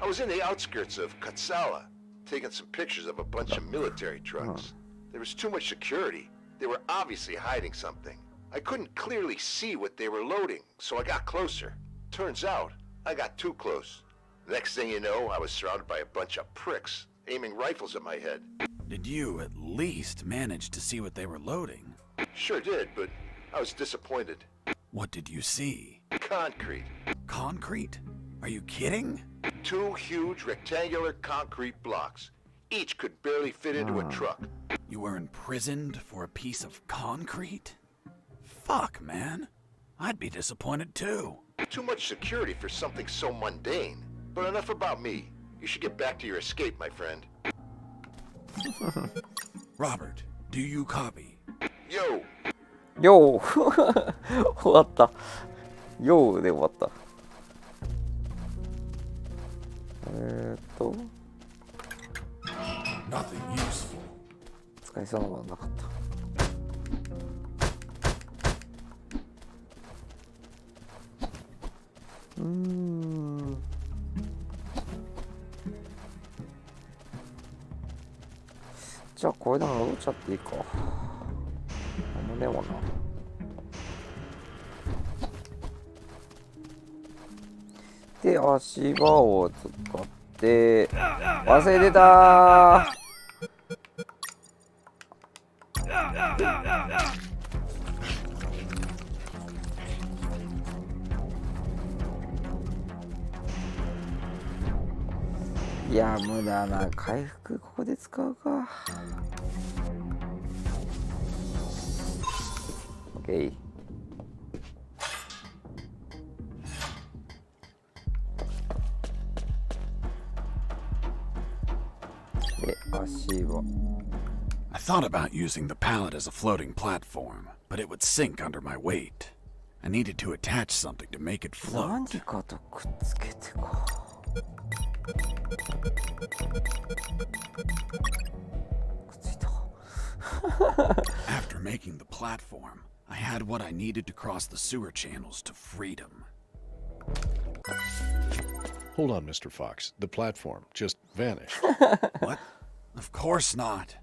I was in the outskirts of Katsala, taking some pictures of a bunch of military trucks. There was too much security. They were obviously hiding something. I couldn't clearly see what they were loading, so I got closer. Turns out, I got too close. Next thing you know, I was surrounded by a bunch of pricks, aiming rifles at my head. Did you at least manage to see what they were loading? Sure did, but I was disappointed. What did you see? Concrete. Concrete? Are you kidding? 2 huge rectangular concrete blocks, Each could barely fit into a truck. You were imprisoned for a piece of concrete? Fuck, man. I'd be disappointed too. Too much security for something so mundane. But enough about me. You should get back to your escape, my friend. Robert, do you copy? Yo! よー終わった。よーで終わった。Nothing useful. 使いそうなものなかった。じゃあこれでも戻っちゃっていいか。なんでもな。で、足場を使って忘れてたー。いや無駄な回復ここで使うか。 OK。 で足場。 I thought about using the pallet as a floating platform, but it would sink under my weight. I needed to attach something to make it 何 float. かとくっつけてか。くっついた。 After making the platform, I had what I needed to cross the sewer channels to freedom. Hold on, Mr. Fox. The platform just vanished. What? Of course not.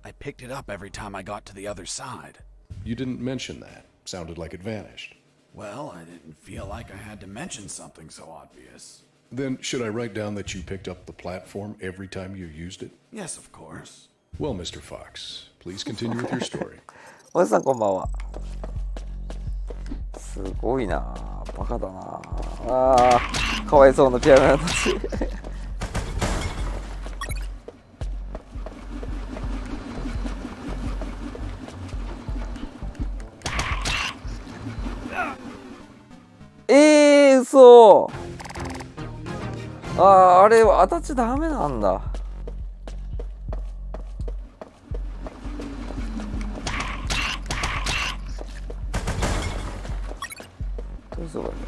I picked it up every time I got to the other side. You didn't mention that. Sounded like it vanished. Well, I didn't feel like I had to mention something so obvious. Then should I write down that you picked up the platform every time you used it? Yes, of course. Well, Mr. Fox, please continue with your story. おじさんこんばんは。すごいなあ、バカだなあ。あ、かわいそうなピアノ屋たち。嘘。あれは当たっちゃダメなんだ。どうすればいいの？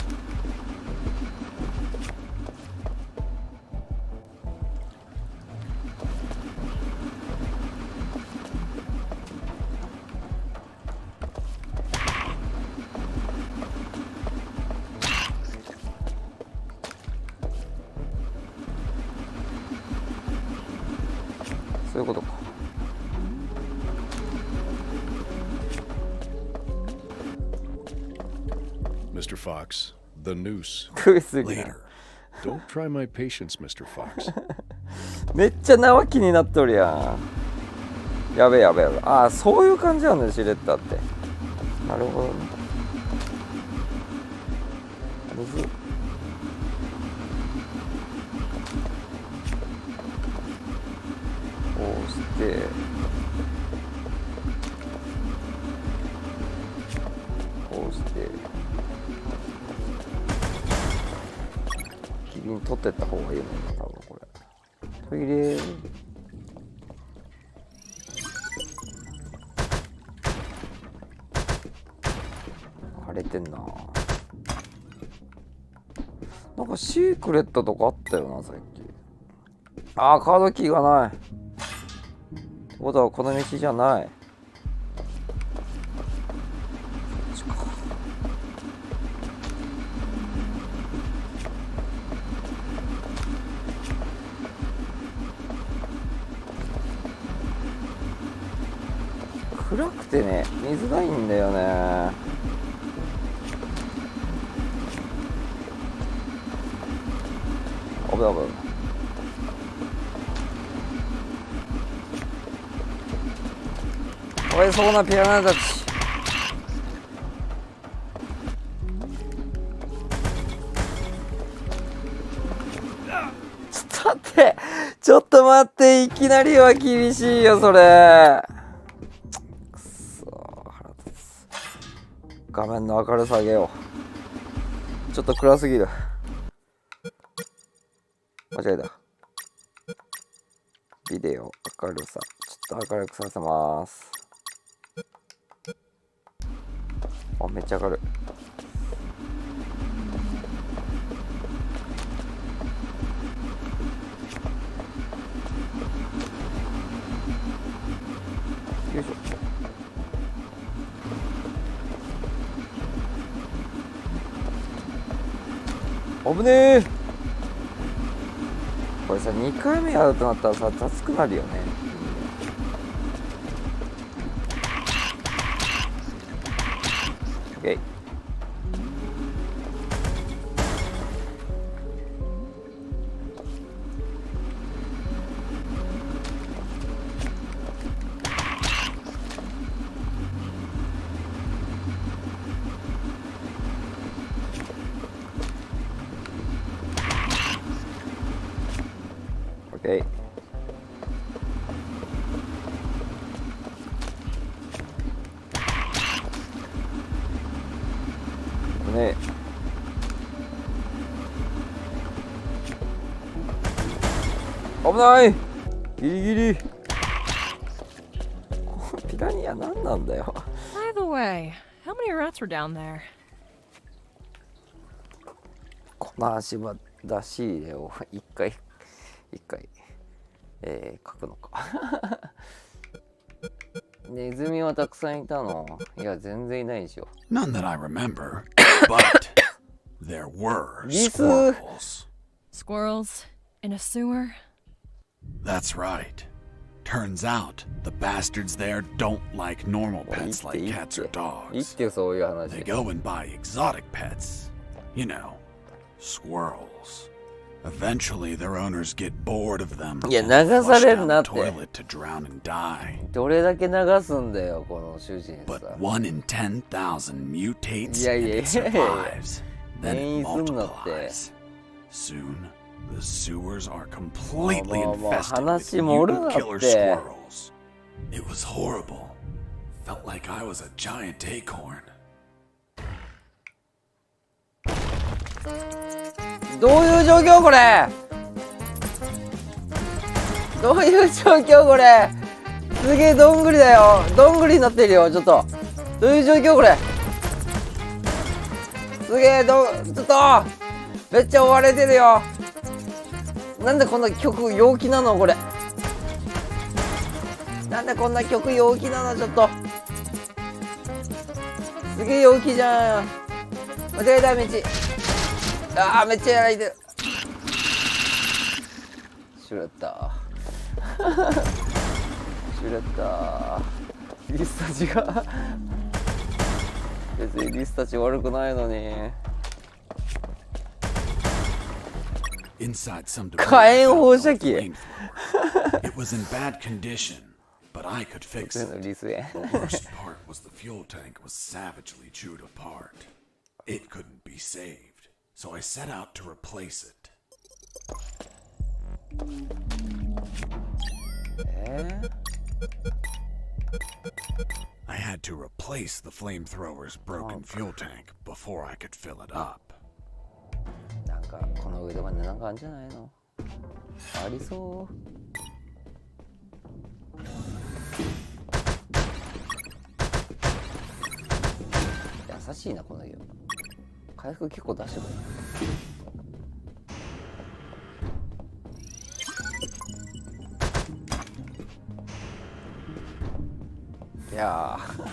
そういうことか。Mr. Fox, the noose. 食いすぎな。 Later. Don't try my patience, Mr. Fox. めっちゃ縄気になっとるやん。やべえやべえやべえ。ああ、そういう感じなんだよ、シレッタって。なるほどね。むずっ。こうしてこうして機敏に取ってった方がいいもんな、多分これ。トイレ腫れてんな。なんかシークレットとかあったよな、さっき。あー、カードキーがない。ってことはこの道じゃない。こっちか。暗くてね、見づらいんだよね。危ない危ない。かわいそうなピアノたち。ちょっと待って、ちょっと待っていきなりは厳しいよそれ。くそ腹立つ。画面の明るさ上げよう。ちょっと暗すぎる。間違えた。ビデオ明るさちょっと明るくさせます。あ、めっちゃ明るい。よいしょ。危ねえ。これさ2回目やるとなったらさ雑くなるよね。オッケー。オッケー。ね、危ない。ギリギリ。ピラニア何なんだよ。By the way, how many rats were down there? この足場出し入れを一回書くのか。ネズミはたくさんいたの？いや全然いないでしょ。 None that I remember, but there were squirrels. Squirrels in a sewer? That's right. Turns out the bastards there don't like normal pets like cats or いい dogs. ってよそういう話。 They go and buy exotic pets. You know, squirrels. Eventually, their owners get bored of them and いや flush 流される down な the って。 toilet to drown and die. どれだけ流すんだよこの主人さ。 But 1 in 10,000 mutates Yeah, and yeah, it survives. Then it 変異すんなって。 multiplies. Soon, the sewers are completely まあまあ infested with 話盛るな mutant っ killer て。 squirrels. It was horrible. Felt like I was a giant acorn. どういう状況これ。どういう状況これ。すげえどんぐりだよ。どんぐりになってるよ。ちょっとどういう状況これ。すげえちょっとめっちゃ追われてるよ。なんでこんな曲陽気なのこれ。なんでこんな曲陽気なの。ちょっとすげえ陽気じゃん。間違えた道。あーめっちゃやられてる。シュレッダーシュレッダー。リスタチが別にリスタチ悪くないのに。 Inside some 火炎 debris, 放 I 射 found 器。 a flamethrower. It was in bad condition, but I could fix 普通 it. のリス園。 The worst part was the fuel tank was savagely chewed apart. It couldn't be saved, so I set out to replace it. I had to replace the flamethrower's broken fuel tank before I could fill it up. なんかこの上とかになんかあるんじゃないの。ありそう。優しいなこのゲーム。回復結構出してくれ。いやー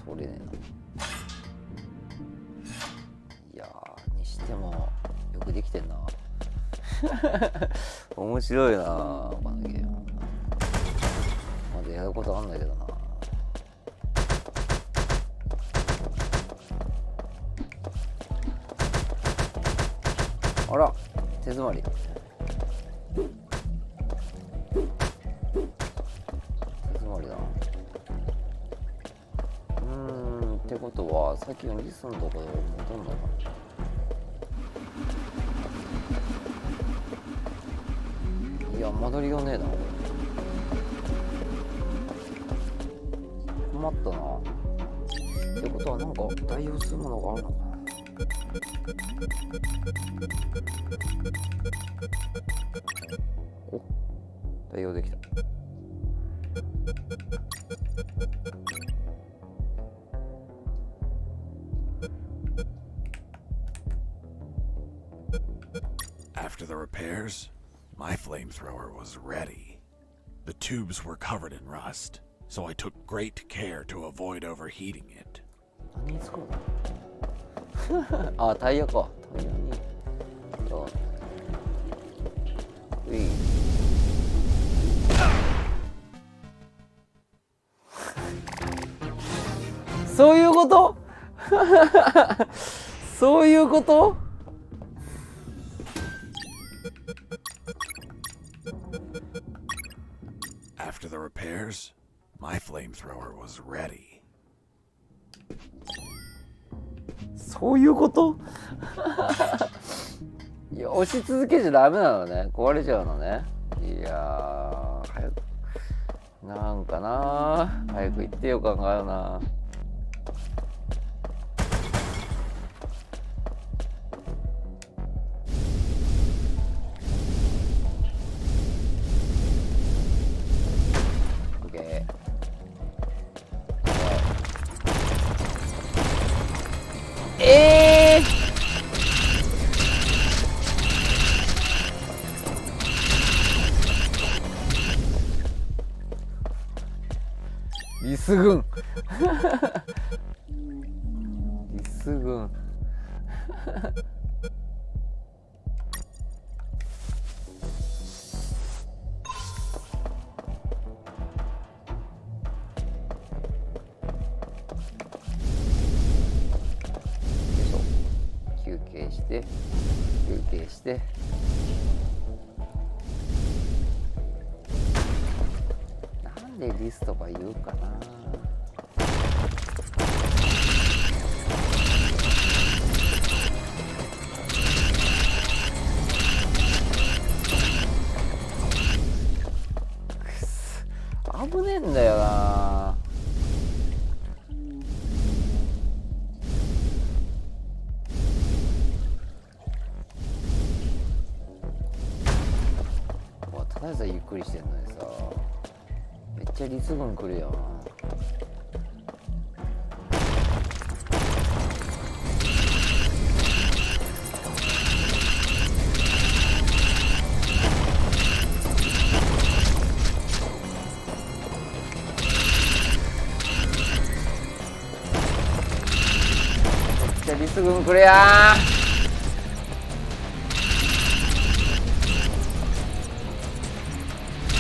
通れねえな。いやーにしてもよくできてんな。面白いなこのゲーム。まだやることあんだけどな。あら手詰まり。ってことはさっきのリスのところ戻んのかな。や戻りようねえな。困ったな。ってことはなんか代用するものがあるのかな。お、代用できた。After the repairs, my flamethrower was ready. The tubes were covered in rust, so I took great care to avoid overheating it. 何に使うのあ、タイヤか。タイヤに。じゃあ。うい。そういうことそういうこと。After the repairs, my flamethrower was ready. そういうこといや、押し続けちゃダメなのね。壊れちゃうのね。いやー、早く。なんかなー。早く行ってよ感があるな。リス軍リス軍休憩して休憩してなんでリスとか言うかな。危ねえんだよな。ただでさえゆっくりしてんのにさ、めっちゃリス軍来るよな。リス軍くれやー。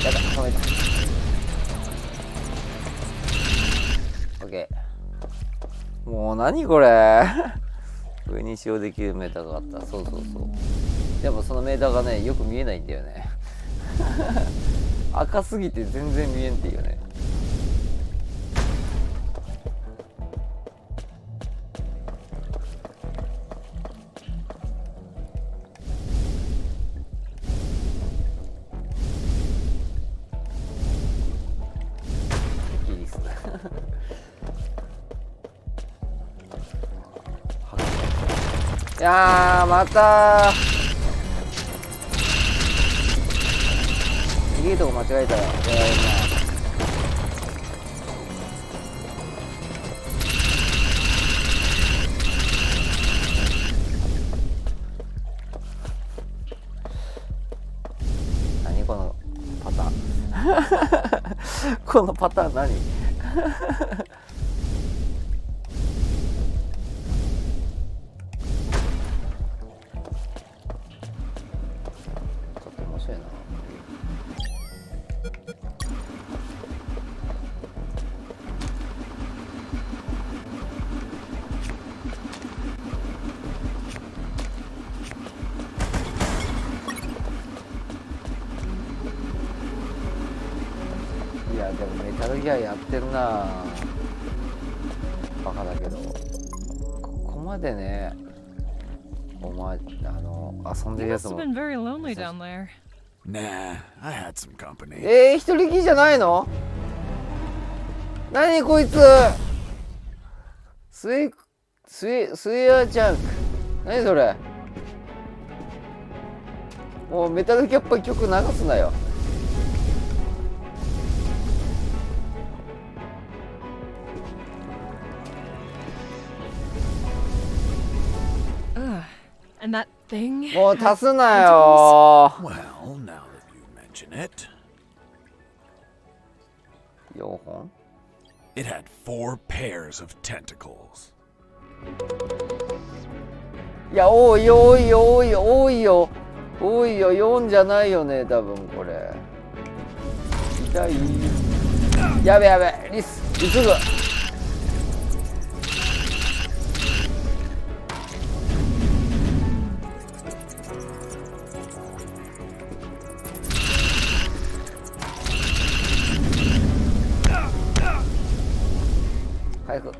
やだ、止めた。オッケー。もう何これ上に使用できるメーターがあった。そうそうそう。でもそのメーターがね、よく見えないんだよね赤すぎて全然見えんっていうね。いやー、また逃げるとこ間違えたらやられるな。何このパターンこのパターン何いやでもメタルギアやってるな。バカだけどここまでね、お前遊んでるやつも Nah, I had some company. 一人きりじゃないの？何こいつ？スエアジャンク。何それ？もうメタルキャップ曲流すなよ。And that thing. もう足すなよ。Well, now that you mention it, 4本？ it had 4 pairs of tentacles. いや、多いよ。4じゃないよね、多分これ。痛い。やべ、リスぐ。早く。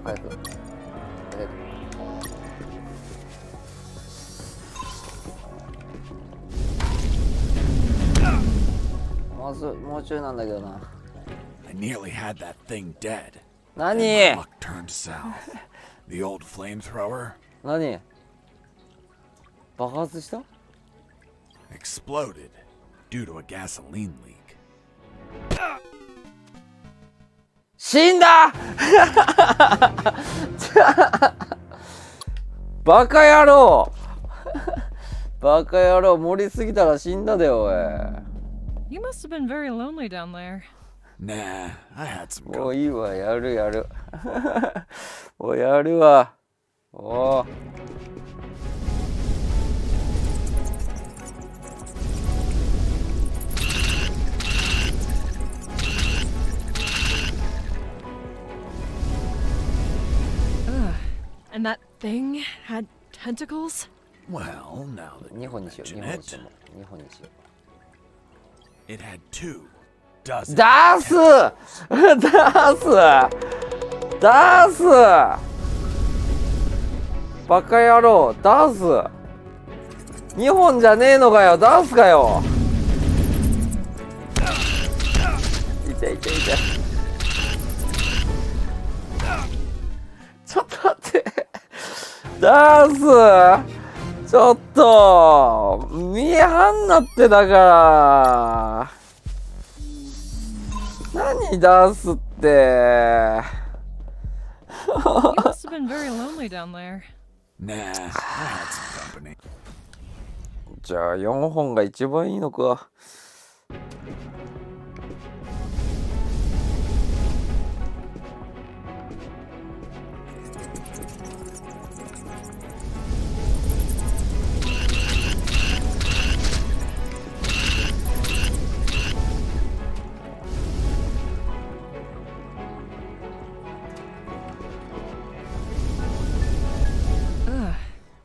もうちょいなんだけどな。I nearly had that thing dead. 何？ And my luck turned south. The old flamethrower 何？爆発した？ exploded due to a gasoline leak. 死んだバカ野郎盛りすぎたら死んだでおい。 You must have been very lonely down there. Nah, I had some もう company. いいわ、やるもうやるわ。おーAnd that thing had tentacles? Well, now that 2 you 本にしよう。 mention 2本にし it, よう。2本にしよ it had 2 dozen. う。ダースバカ野郎、ダース2本じゃねえのかよ、ダースかよ。痛い。ちょっと待って。ダースちょっと見えはんなってだから。何ダースって。You must have been very lonely down there. Nah, I had some company. じゃあ4本が一番いいのか。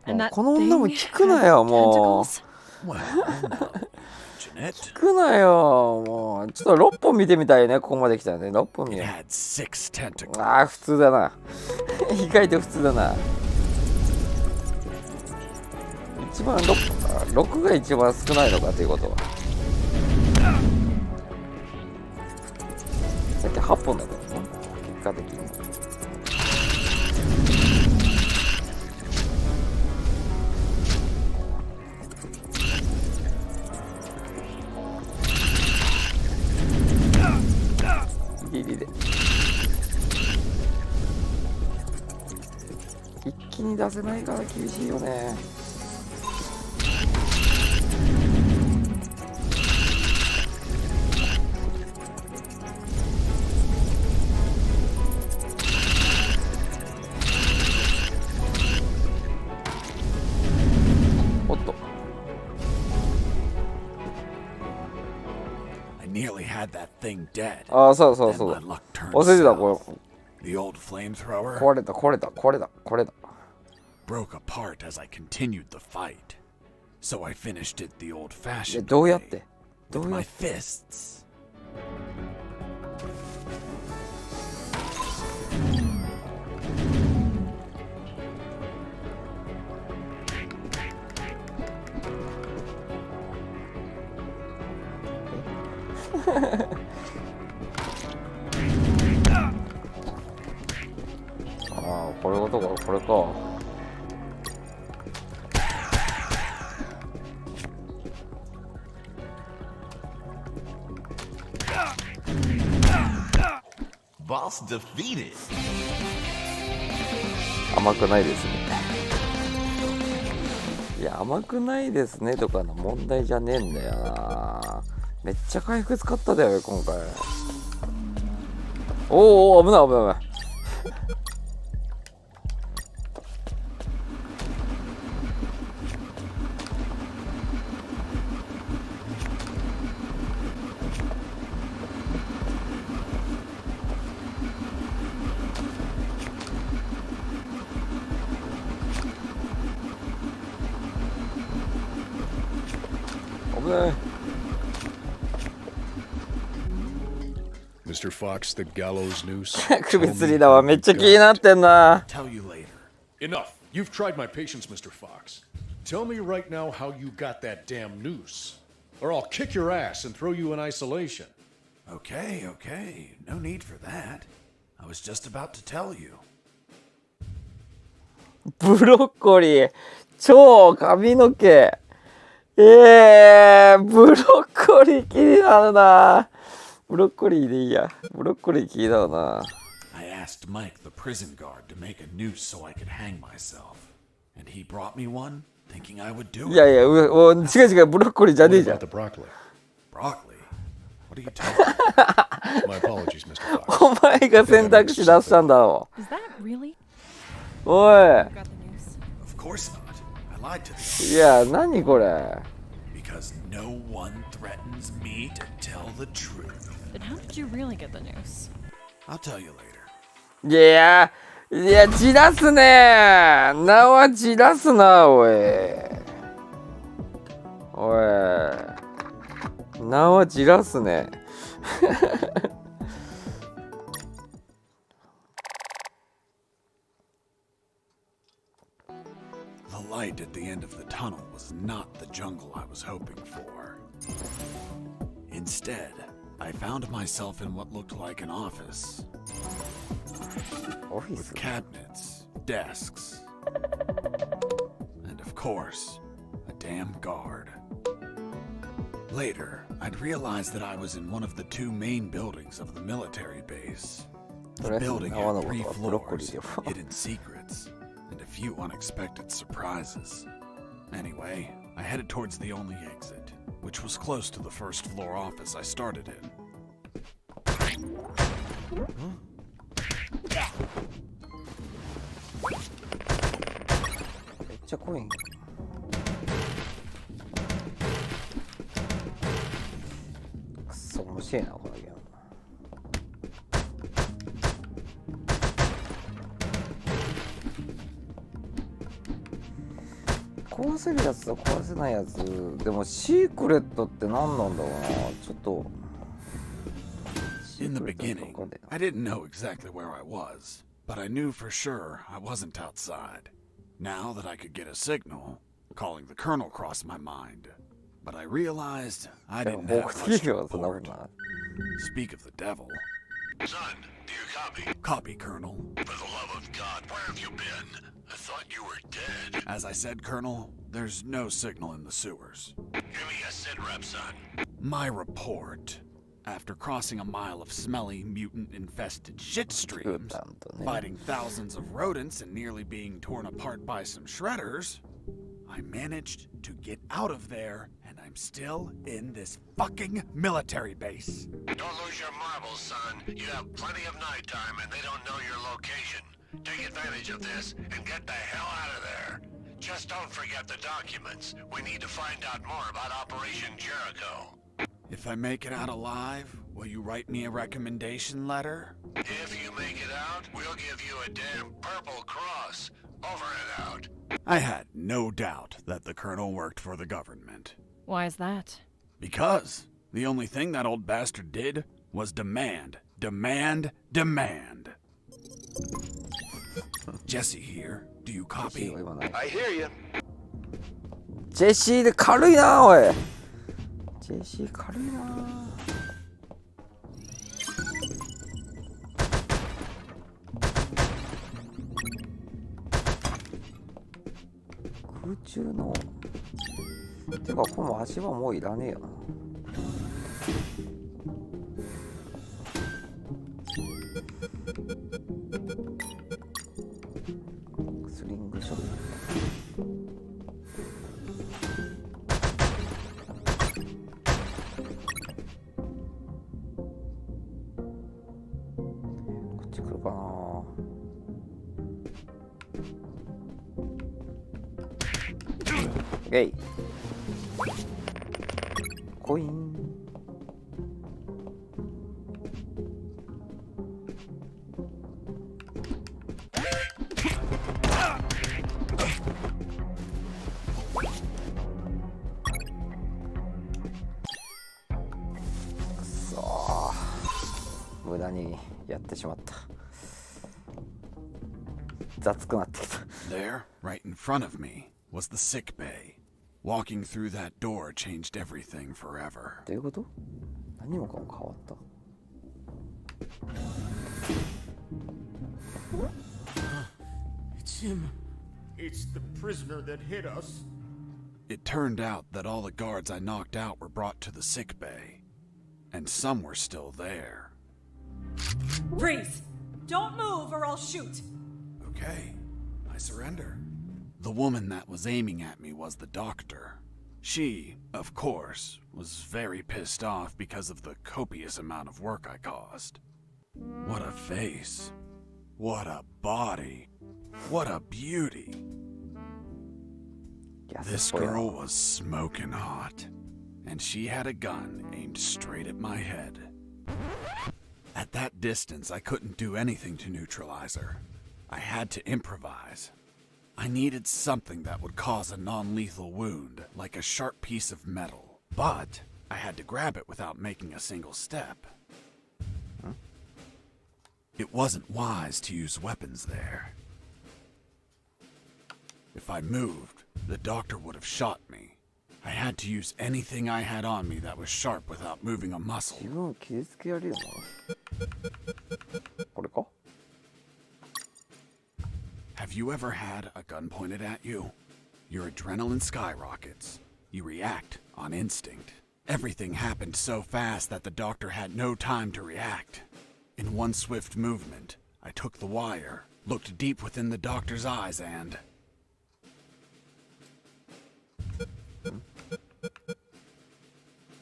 And that この女も thing 聞くなよ、 had もう。 tentacles? Well, now that you mention it, 聞くなよ、もう。ちょっと6本見てみたいね、ここまで来たらね。6本見 it よ had 6 tentacles. う。ああ、普通だな。意外と普通だな。一番6が一番少ないのかということは。さっき8本だったのね、結果的に。ギリで一気に出せないから厳しいよね。おっと I nearly had that thing dead. ああ、そう Then そう my luck turned 忘れてた。 south. こ The old flamethrower れ壊れた broke apart as I continued the fight. So I finished it the いや old-fashioned どうやっ way, て with my fists. いこれことか、これか。Boss defeated. 甘くないですね。いや、甘くないですねとかの問題じゃねえんだよな。めっちゃ回復使っただよ今回。おお、危ない危ない危ない。危ない。Mr. Fox, the gallows noose. 首吊りだわ。めっちゃ気になってんな。 Tell you later. Enough. You've tried my patience, Mr. Fox. Tell me right now how you got that damn noose, or I'll kick your ass and throw you in isolation. Okay, okay. No need for that. I was just about to tell you. ブロッコリー。超髪の毛。ブロッコリー気になるな。ブロッコリーでいいや。ブロッコリー気になるな。I asked Mike, the prison guard, to make a noose so I could hang myself. And he brought me one, thinking I would do い it. やいや、違う違う、ブロッコリーじゃねえ What じゃん about。the broccoli? Broccoli? What are you talking about? My apologies, Mr. Fox. お前が選択肢出したんだろ。 Is that really? お Got the news. Of course not. I lied to them. い。いや、何これ。 Because no one threatens me to tell the truth. Then how did you really get the news? I'll tell you later. いや、じらすね。名はじらすな、おい。おい。名はじらすね。The light at the end of the tunnel was not the jungle I was hoping for. Instead, I found myself in what looked like an office. オフィス With cabinets, desks, and of course, a damn guard. Later, I'd realized that I was in one of the two main buildings of the military base. The building had 3 floors, hidden secrets, and a few unexpected surprises. Anyway, I headed towards the only exit, which was close to the first floor office I started in. めっちゃコイン。くっそ面白いなこのゲーム。壊せるやつと壊せないやつ。でもシークレットって何なんだろうな。ちょっと。In the beginning, I didn't know exactly where I was, but I knew for sure I wasn't outside. Now that I could get a signal, calling the colonel crossed my mind. But I realized I didn't have much to report. Speak of the devil. Son, do you copy? Copy, Colonel. For the love of God, where have you been? I thought you were dead. As I said, Colonel, there's no signal in the sewers. Give me a sit rep, son. My report. After crossing a mile of smelly, mutant-infested shit streams, fighting thousands of rodents and nearly being torn apart by some shredders, I managed to get out of there, and I'm still in this fucking military base. Don't lose your marbles, son. You have plenty of nighttime and they don't know your location. Take advantage of this and get the hell out of there. Just don't forget the documents. We need to find out more about Operation Jericho. If I make it out alive, will you write me a recommendation letter? If you make it out, we'll give you a damn purple cross. Over and out. I had no doubt that the colonel worked for the government. Why is that? Because the only thing that old bastard did was demand, demand, demand. Jesse here. Do you copy? I hear you. ジェシーで軽いなおい。ジェシー軽いな。空中のてかこの足はもういらねえよな。スリングショット。こっち来るかな。ゲイコイン。くそー、無駄にやってしまった。雑くなってきた。 There, right in front of me, was the sick bay. Walking through that door changed everything forever. どういうこと？何もかも変わった。It's him. It's the prisoner that hit us. It turned out that all the guards I knocked out were brought to the sick bay, and some were still there. Freeze! Don't move or I'll shoot! Okay, I surrender. The woman that was aiming at me was the doctor. She, of course, was very pissed off because of the copious amount of work I caused. What a face. What a body. What a beauty. This girl was smoking hot, and she had a gun aimed straight at my head. At that distance, I couldn't do anything to neutralize her. I had to improvise. I needed something that would cause a non-lethal wound, like a sharp piece of metal. But I had to grab it without making a single step. It wasn't wise to use weapons there. If I moved, the doctor would have shot me. I had to use anything I had on me that was sharp without moving a muscle. 自分を傷つけられるの？これか？ Have you ever had a gun pointed at you? Your adrenaline skyrockets. You react on instinct. Everything happened so fast that the doctor had no time to react. In one swift movement, I took the wire, looked deep within the doctor's eyes, and...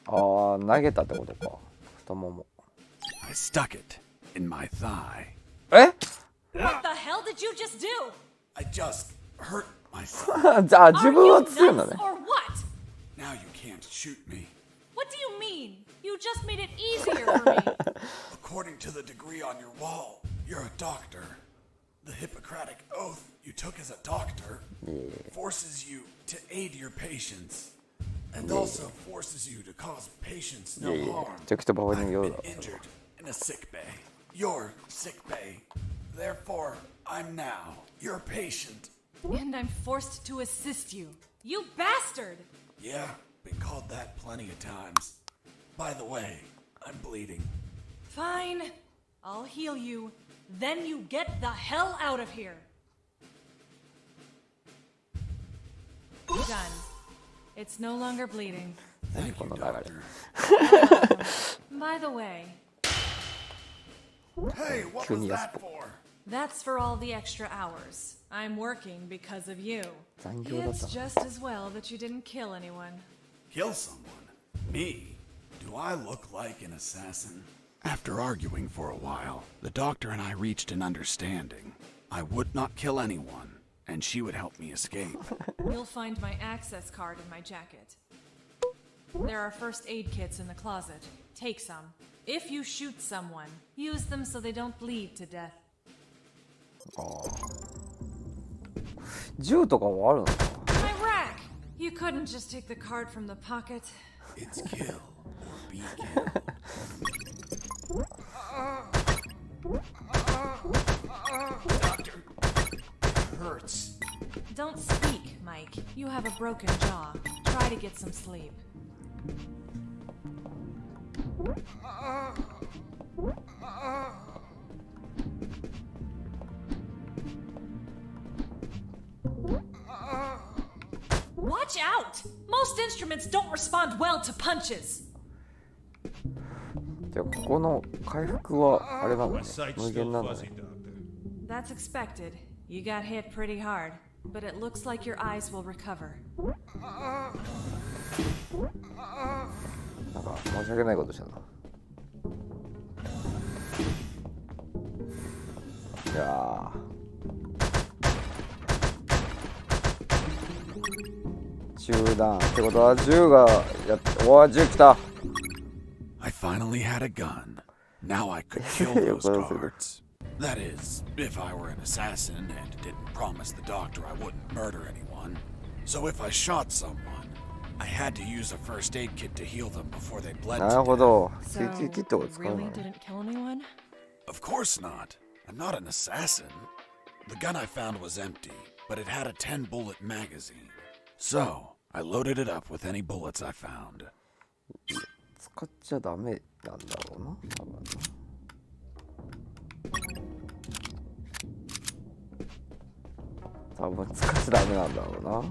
投げたってことか。太もも。 I stuck it in my thigh. え？ What the hell did you just do? I just hurt myself. じゃあ自 Are 分 you を強いの nuts ね。 or what? Now you can't shoot me. What do you mean? You just made it easier for me. According to the degree on your wall, you're a doctor. The Hippocratic oath you took as a doctor forces you to aid your patients, and also forces you to cause patients no harm. ちょっとバカに言う I've だ been injured in a sick bay. You're sick bay. Therefore, I'm now your patient. And I'm forced to assist you. You bastard! Yeah, been called that plenty of times. By the way, I'm bleeding. Fine. I'll heal you. Then you get the hell out of here. Done. It's no longer bleeding. Thank you, この流れ。 doctor. By the way, Hey, what 急 was に安 that っぽ。 for? that's for all the extra hours. I'm working because of you. 残業だっ It's た。 just as well that you didn't kill anyone. Kill someone? Me? Do I look like an assassin? After arguing for a while, the doctor and I reached an understanding. I would not kill anyone, and she would help me escape. You'll find my access card in my jacket. There are first aid kits in the closet. Take some. If you shoot someone, use them so they don't bleed to death. 銃とかもあるのか。 My rack! You couldn't just take the card from the pocket. It's kill or be killed. Doctor, it hurts. Don't speak, Mike. You have a broken jaw. Try to get some sleep. Watch out! Most instruments don't respond well to punches. じゃあここの回復はあれなんだね。無限なんだね。That's expected. You got hit pretty hard, but it looks like your eyes will recover. なんか申し訳ないことしたな。いや銃弾ってことは銃がやっ銃来た。I finally had a gun. Now I could kill those guards. That is, if I were an assassin and didn't promise the doctor I wouldn't murder anyone. So if I shot someone, I had to use a first aid kit to heal them before they bled to なるほ death. ど。So, 水中キットを使うの really ね。 didn't kill anyone? Of course not. I'm not an assassin. The gun I found was empty, but it had a 10-bullet magazine. So, I loaded it up with any bullets I found. 使っちゃダメなんだろうな。多分な。多分使っちゃダメなんだろうな。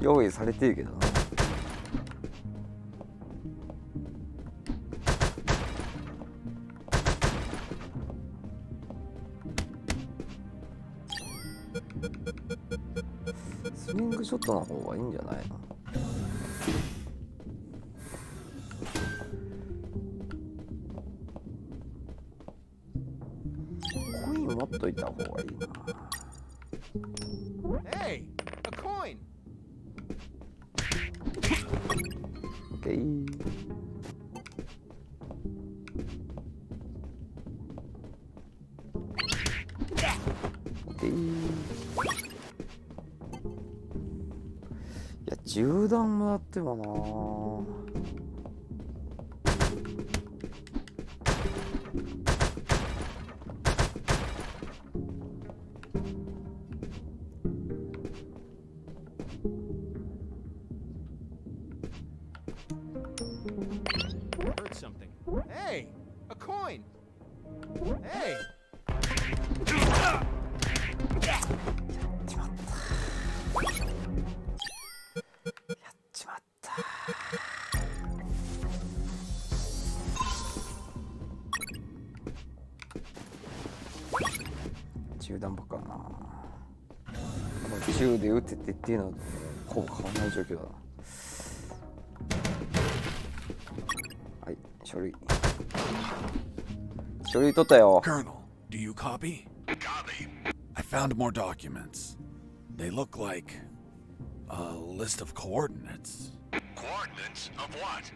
用意されてるけどな。スイングショットの方がいいんじゃないの？コイン持っといた方がいいな。Hey, a coin. OK。いや、銃弾もらってもな。Heard something. Hey, a coin. Hey. しまった。銃弾ばっかな。もう銃で撃ててっていうのはほぼ変わらない状況だな。はい、書類取ったよ。 Colonel, do you copy? Copy. I found more documents. They look like a list of coordinates. Coordinates of what?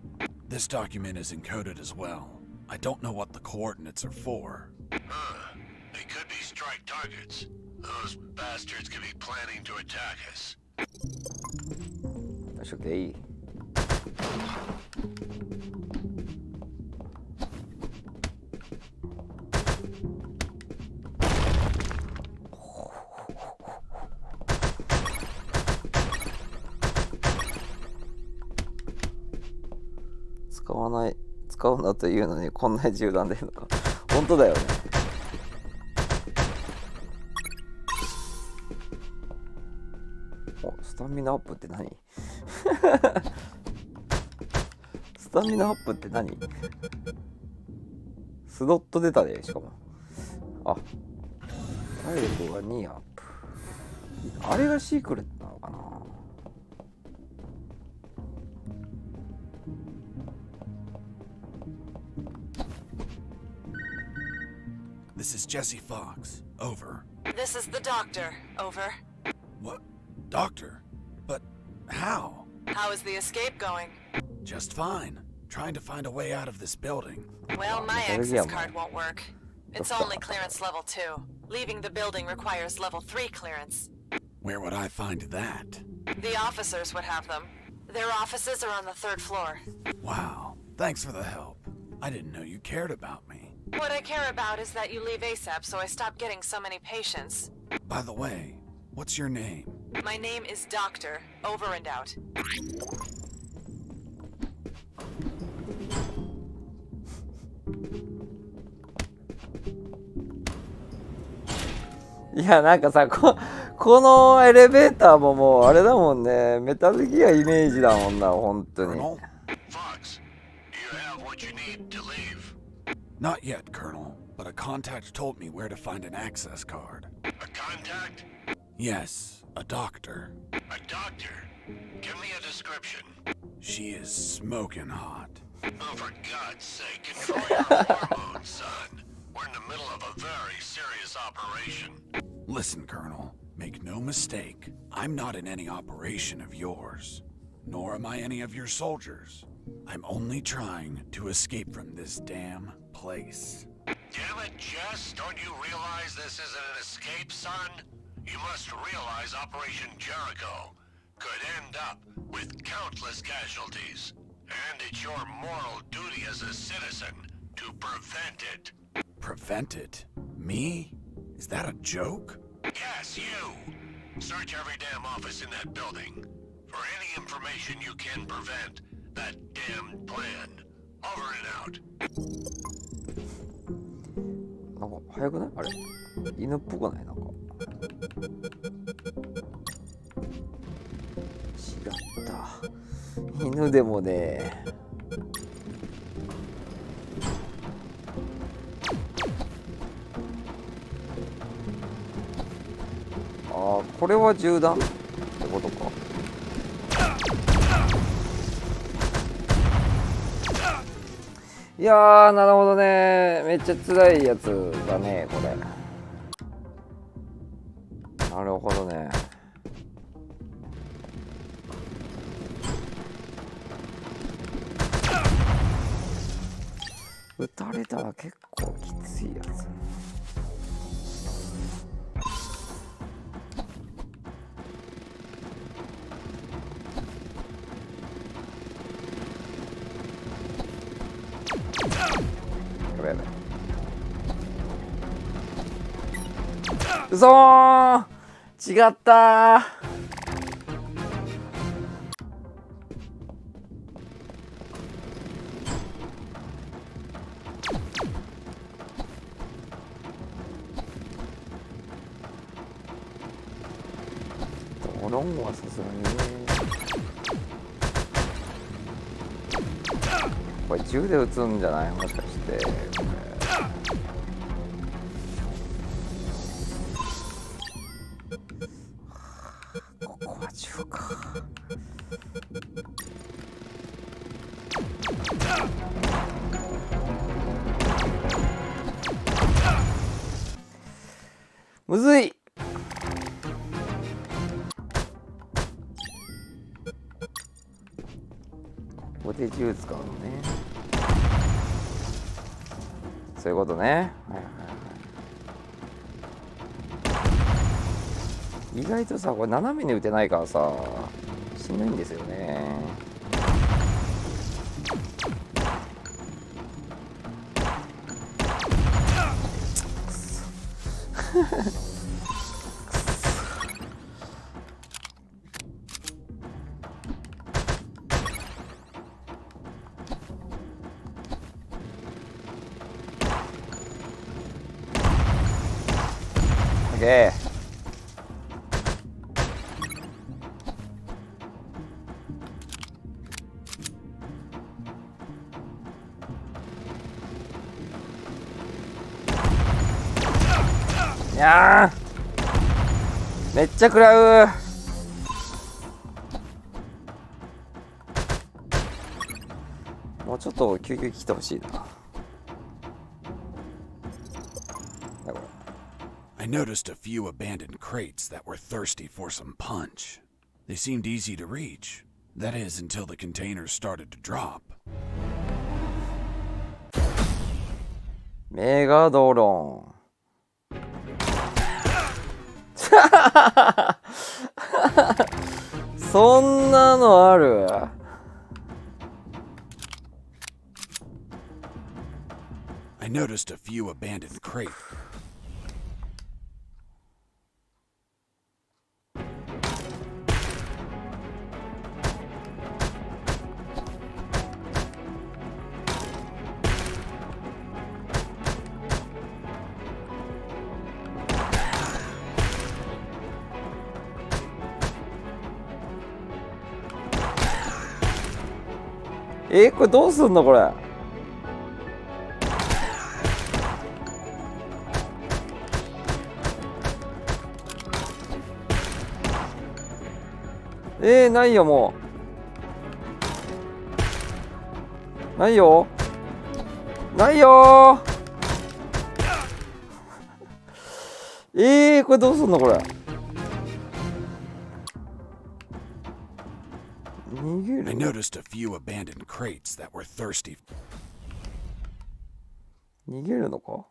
This document is encoded as well. I don't know what the coordinates are for. Huh. They could be strike targets. Those bastards could be planning to attack us. よし、OK。使うなというのにこんなに銃弾出るのか。本当だよね。お、スタミナアップって何？スタミナアップって何？スロット出たで、しかも。あ、体力が2アップ。あれがシークレットなのかな。This is Jesse Fox. Over. This is the doctor. Over. What? Doctor? But how? How is the escape going? Just fine. Trying to find a way out of this building. Well, my there we access go. card won't work. It's only clearance level 2. Leaving the building requires level 3 clearance. Where would I find that? The officers would have them. Their offices are on the 3rd floor. Wow. Thanks for the help. I didn't know you cared about me. What I care about is that you leave ASAP so I stop getting so many patients. By the way, what's your name? My name is Doctor. Over and out. いいやなんかさこのエレベーターももうあれだもんね、メタルギアイメージだもんな本当に。 Colonel? Fox, do you have what you need to leave? Not yet, Colonel, but a contact told me where to find an access card. A contact? Yes, a doctor. A doctor? Give me a description. She is smoking hot. Oh, for God's sake, control your hormones, son. We're in the middle of a very serious operation. Listen, Colonel, make no mistake. I'm not in any operation of yours, nor am I any of your soldiers. I'm only trying to escape from this damn place. Damn it, Jess, don't you realize this isn't an escape, son? You must realize Operation Jericho could end up with countless casualties. And it's your moral duty as a citizen to prevent it. Prevent it? Me? Is that a joke? Yes, you! Search every damn office in that building for any information you can prevent that damned plan. Over and out. なんか早くないあれ、犬っぽくないなんか。違った、犬でもね。ああ、これは銃弾ってことか。いやー、なるほどね。めっちゃ辛いやつだねこれ。なるほどね。撃たれたら結構きついやつ。やべやべ。うそー、違ったー。ドローンはさすがにね。これ銃で撃つんじゃない、もしかしてこれ。ここは銃か。むずい。ここで銃使うのね。そういうことね。はいはいはい。意外とさ、これ斜めに打てないからさ、しんどいんですよね。オッケー。いやー、めっちゃ食らう。もうちょっと救急来てほしいな。I noticed a few abandoned crates that were thirsty for some punch. They seemed easy to reach. That is, until the containers started to drop. メガドロン。そんなのある？ I noticed a few abandoned crates. これどうすんのこれ。ないよもう。ないよ。ないよこれどうすんのこれ。逃げ I る。 noticed a few abandoned crates that were thirsty. 逃げるのか。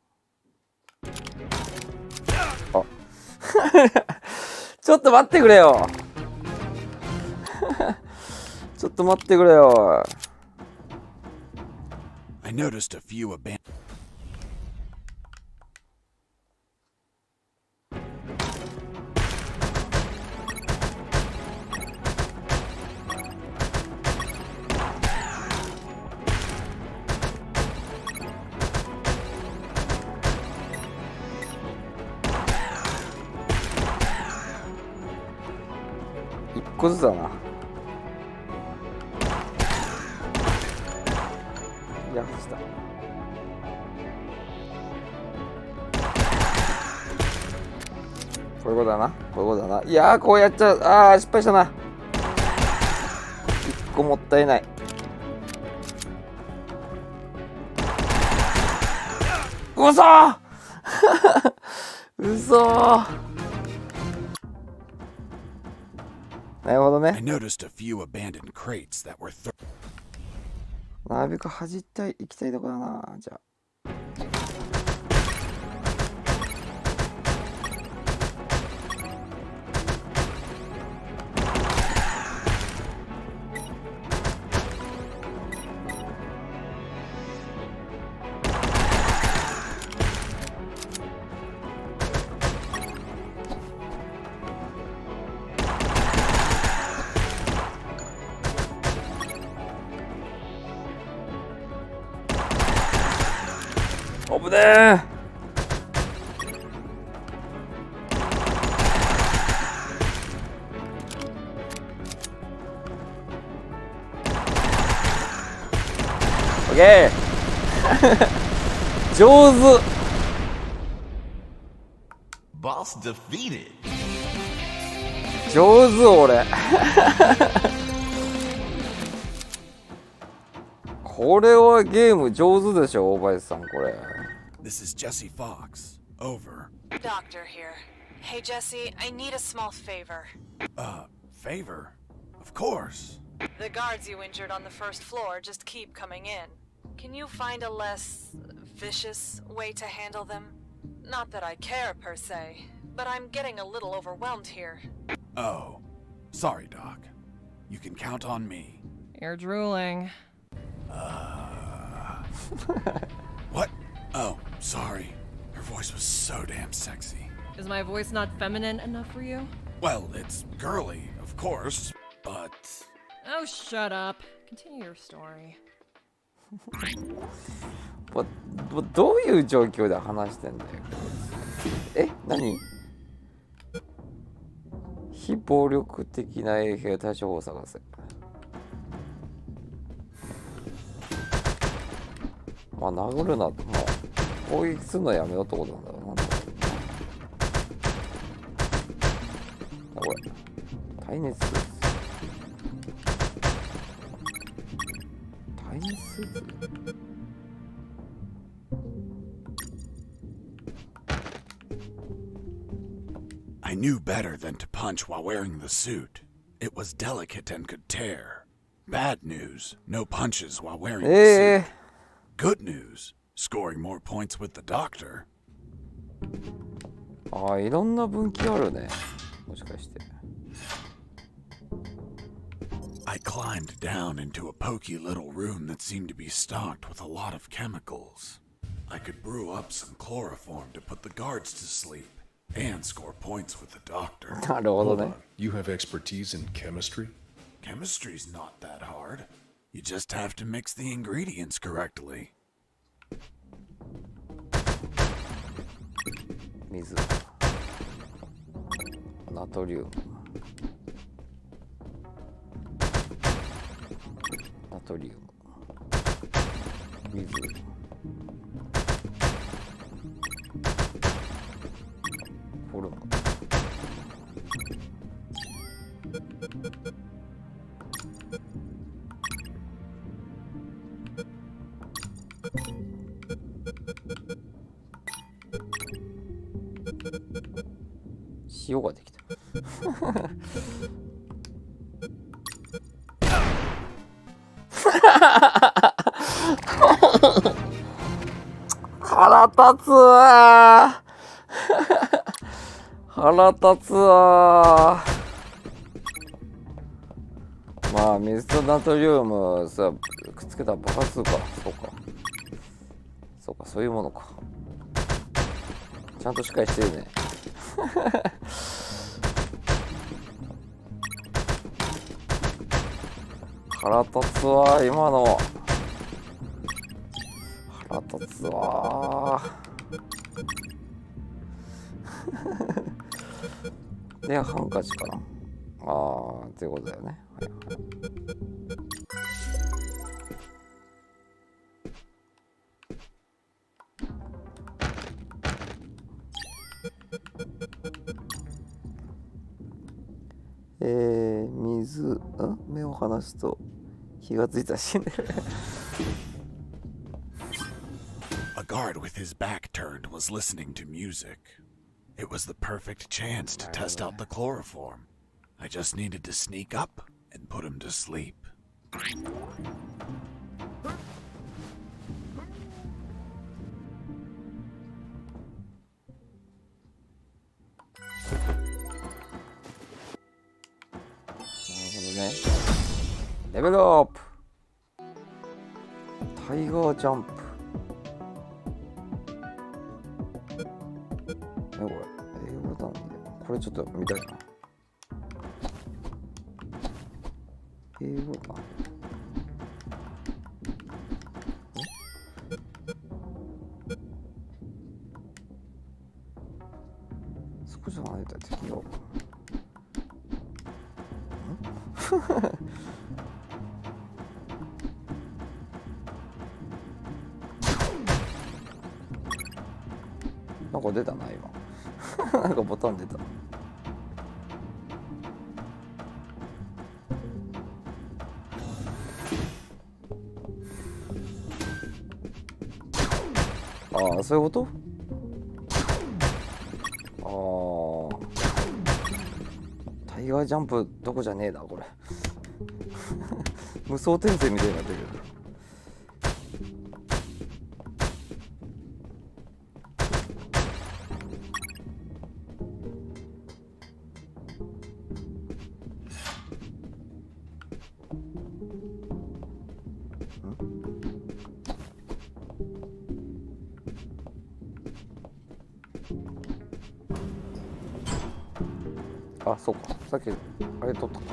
あちょっと待ってくれよちょっと待ってくれよ。 I noticed a few abandoned. 一個ずつだな。いや、した。こういうことだな。こういうことだな。いやー、こうやっちゃう。失敗したな。一個もったいない。うそーうそー。なるほど I ね。 noticed a few abandoned crates that were thirsty. なるべく弾いたい、行きたいとこだな。じゃあ。危ねえ。オッケー上手。 Boss defeated. 上手俺これはゲーム上手でしょ大林さんこれ。 This is Jesse Fox. Over. Doctor here. Hey, Jesse, I need a small favor. Favor? Of course. The guards you injured on the first floor just keep coming in. Can you find a less vicious way to handle them? Not that I care per se, but I'm getting a little overwhelmed here. Oh. Sorry, Doc. You can count on me. You're drooling. What? Oh, sorry. Her voice was so damn sexy. Is my voice not feminine enough for you? Well, it's girly, of course, but... Oh, shut up. Continue your story. どういう状況で話してんだよ。何？非暴力的な衛兵対処法を探せ。まあ殴るなと、まあ攻撃するのはやめようってことなんだろうな。これ耐熱スーツ。耐熱スーツ。I knew better than to punch while wearing the suit. It was delicate and could tear. Bad news, no punches while wearing the suit. Good news, scoring more points with the doctor. いろんな分岐あるね。もしかして。I climbed down into a pokey little room that seemed to be stocked with a lot of chemicals. I could brew up some chloroform to put the guards to sleep and score points with the doctor. なるほどね。 You have expertise in chemistry? Chemistry's not that hard. You just have to mix the ingredients correctly. 水。ナトリウム。ナトリウム。塩ができた。腹立つわ腹立つわ。まあ水とナトリウムさくっつけたら爆発するか。そうかそういうものか。ちゃんとしっかりしてるね。腹立つわ今の。腹立つわでハンカチかな。っていうことだよね。水目を離すと気がついたら死んでる。A guard with his back turned was listening to music. It was the perfect chance to test out the chloroform. I just needed to sneak up and put him to sleep. レベルアップ。タイガージャンプ。これ英語なんでこれちょっと見たいな。英語か。少し離れた敵が。なんか出たな今。なんかボタン出た。ああそういうこと。タイガージャンプどこじゃねえだこれ。無双転生みたいになってる。あ、そうか。さっきあれ取ったか。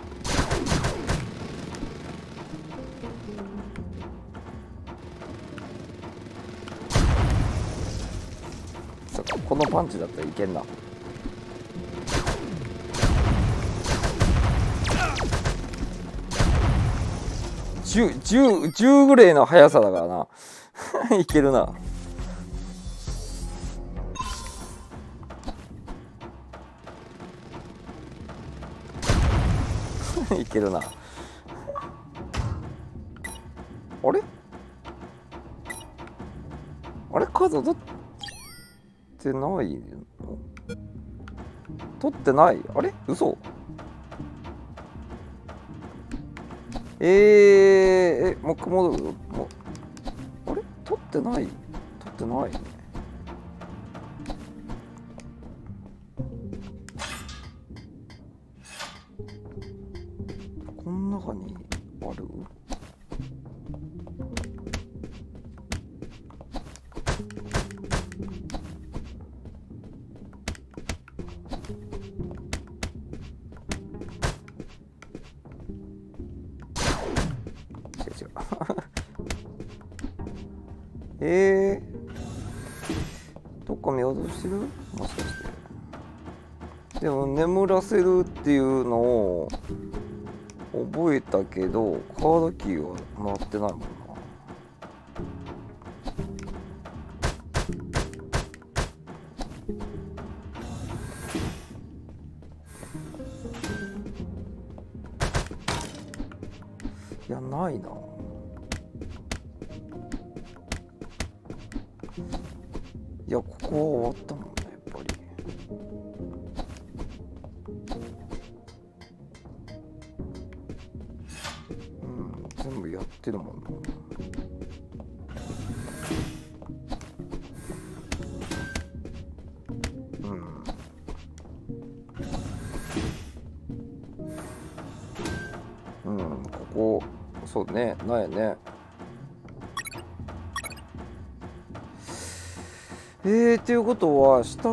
そうか、このパンチだったらいけんな。10ぐらいの速さだからな。いけるな。いけるな。あれカード取ってないの？取ってない？あれ嘘？もう一回戻る？あれ取ってないね。この中にある？違う。どっか見落としてる？もしかして。でも眠らせるっていうのを覚えたけどカードキーはもらってないもんな。いやないな。いやここは終わったもんねやっぱり。やってるもんな。ここそうね、ないね。っていうことは下か。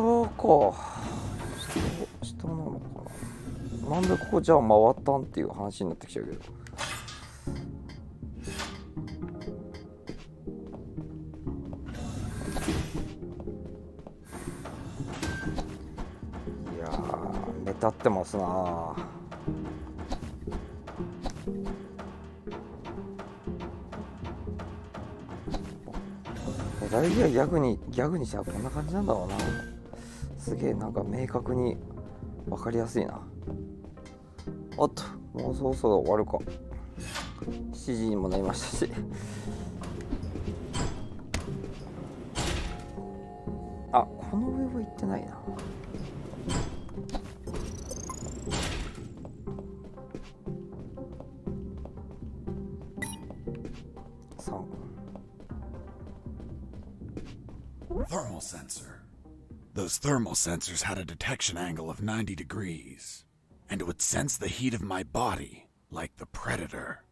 下なのかな。なんでここじゃあ回ったんっていう話になってきちゃうけど。いやー、目立ってますな。大体ギャグにしたらこんな感じなんだろうな。すげえなんか明確に分かりやすいな。おっと、もうそろそろ終わるか。7時にもなりましたし。あ、この上は行ってないな。Thermal sensor. Those thermal sensors had a detection angle of 90 degrees, and it would sense the heat of my body, like the Predator.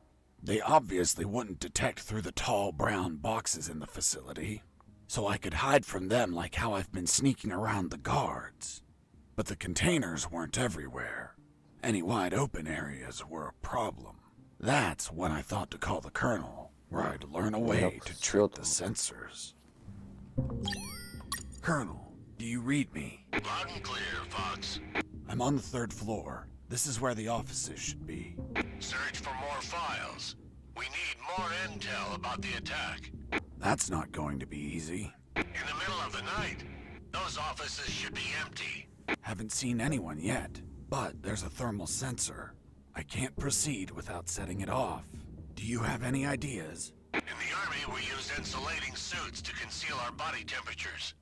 They obviously wouldn't detect through the tall brown boxes in the facility, so I could hide from them like how I've been sneaking around the guards. But the containers weren't everywhere. Any wide open areas were a problem. That's when I thought to call the Colonel, where I'd learn a way to trick the sensors. Colonel, do you read me? Loud and clear, Fox. I'm on the 3rd floor. This is where the offices should be. Search for more files. We need more intel about the attack. That's not going to be easy. In the middle of the night, those offices should be empty. Haven't seen anyone yet, but there's a thermal sensor. I can't proceed without setting it off. Do you have any ideas? In the Army, we use insulating suits to conceal our body temperatures.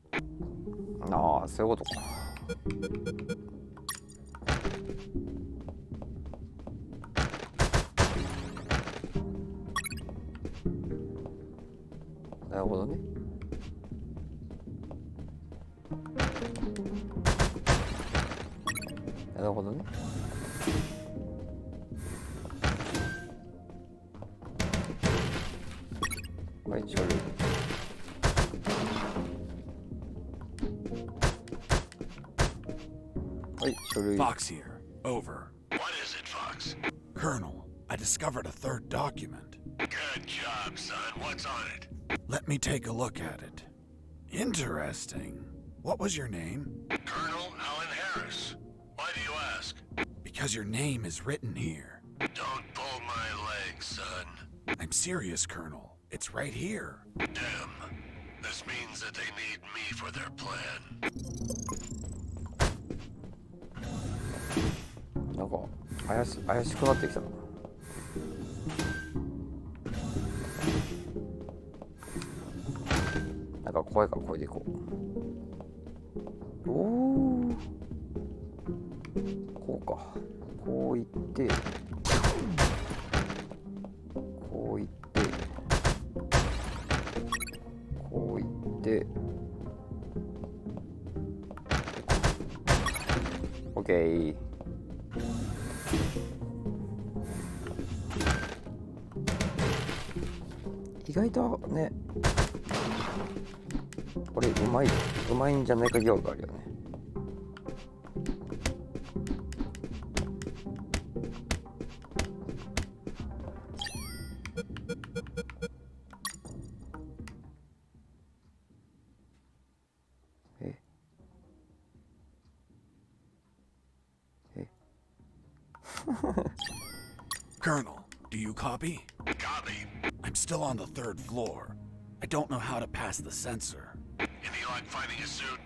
ああ、そういうことか。なるほどね。なるほどね。はい、書類。はい、書類。 Fox here. Over. What is it, Fox? Colonel, I discovered a 3rd document. Good job, son. What's on it? Let me take a look at it. Interesting. What was your name? Colonel Alan Harris. Why do you ask? Because your name is written here. Don't pull my leg, son. I'm serious, Colonel. It's right here. Damn. This means that they need me for their plan. なんか怪しくなってきたな。なんか怖いからこれでいこう。おお。こうか。こういって。こういって。こういって。オッケー。意外とね、これうまいんじゃないか疑惑があるよね。Colonel, do you copy? Copy. I'm still on the 3rd floor. I don't know how to pass the sensor. Any luck finding a suit?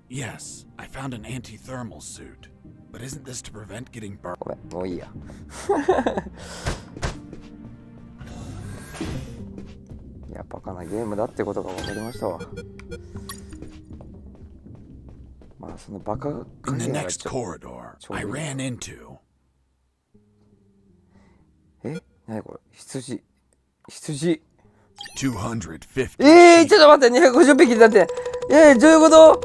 Yes, I found an anti-thermal suit. But isn't this to prevent getting burned? ごめん、もういいや。いや、バカなゲームだってことが分かりましたわ。まあ、そのバカ In the next corridor, I ran into. 何これ？羊。250. ちょっと待って、250匹だって。どういうこと？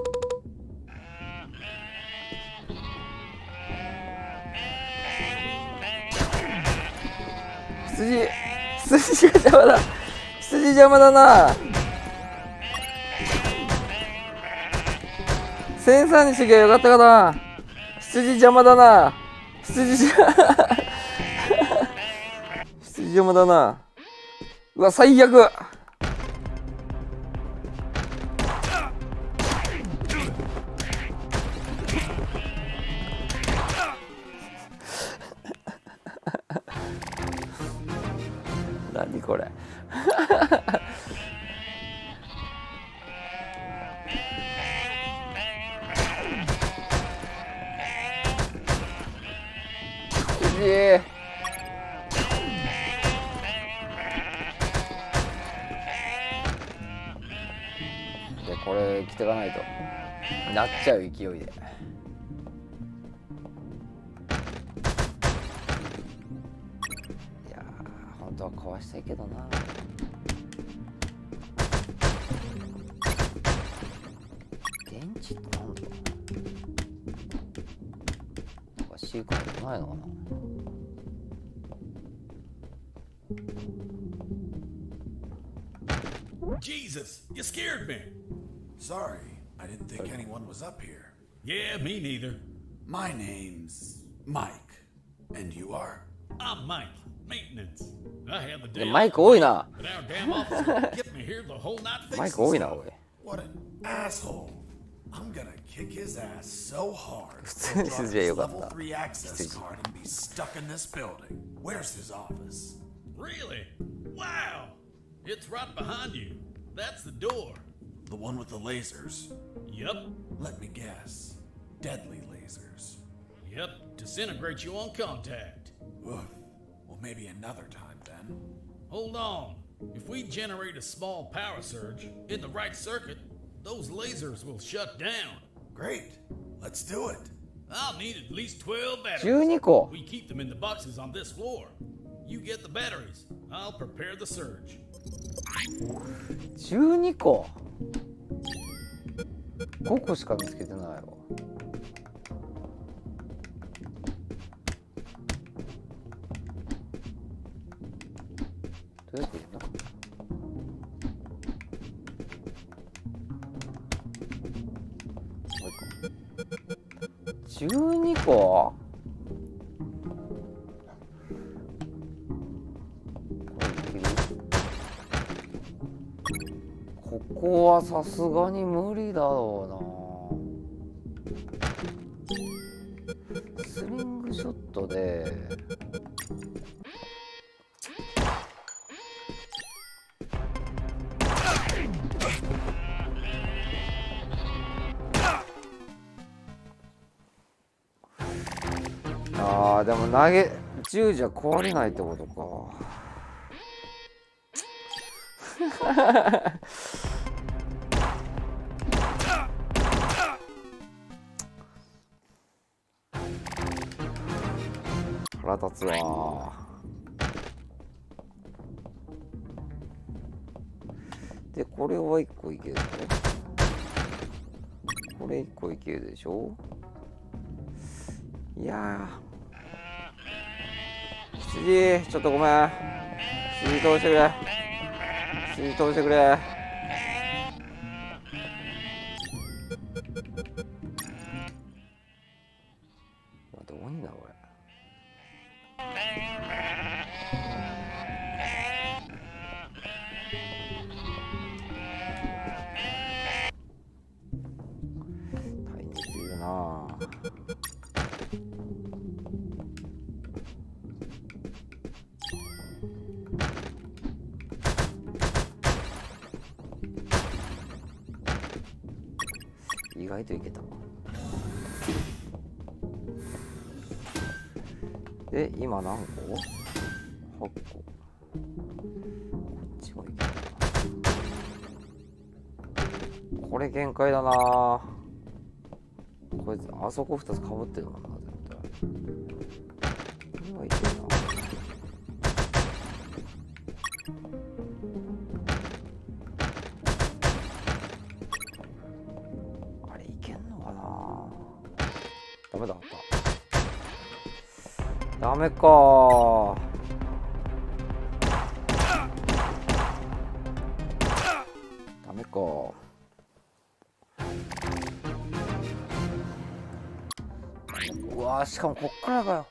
羊が邪魔だ。羊邪魔だな。13にしときゃよかったかな。羊邪魔だな。羊邪魔だな。うわ、最悪。何これ。でこれ着てかないとなっちゃう勢いで。いやー、本当は壊したいけどな。電池ってなんだ。おかしいことないのかな。Jesus, you scared me. Sorry, I didn't think anyone was up here. Yeah, me neither. My name's Mike. And you are? I'm Mike, maintenance. I had the で day マイク多いな。 but our damn officer kept me here the whole night マイク fixing 多いな、 stuff. おい。 What an asshole. I'm gonna kick his ass so hard. 普通にすりゃよかっ Level た。 3 access card and be stuck in this building. Where's his office? Really? Wow! It's right behind you. That's the door. The one with the lasers. Yep, Let me guess. Deadly lasers. yep, disintegrate you on contact. Oof. Well, maybe another time then. Hold on. If we generate a small power surge in the right circuit, those lasers will shut down. Great. Let's do it. I'll need at least 12 batteries. 12個。 We keep them in the boxes on this floor. You get the batteries. I'll prepare the surge. 12個。5個しか見つけてないわ。どうやって入れた？もう一個。12個？ここはさすがに無理だろうな。スリングショットででも銃じゃ壊れないってことか。腹立つわ。でこれは1個いけるね。これ1個いけるでしょ。いやー、羊ちょっとごめん。羊通してくれ。羊通してくれ。どうにだこれ。大変すぎるな。意外といけた。で今何個？ 8個。こっちもいけるな。これ限界だな。これあそこ2つかぶってるもんな絶対。これはいけるな。あれいけんのかな。ダメだった。ダメかー。ダメかー。うわー、しかもこっからかよ。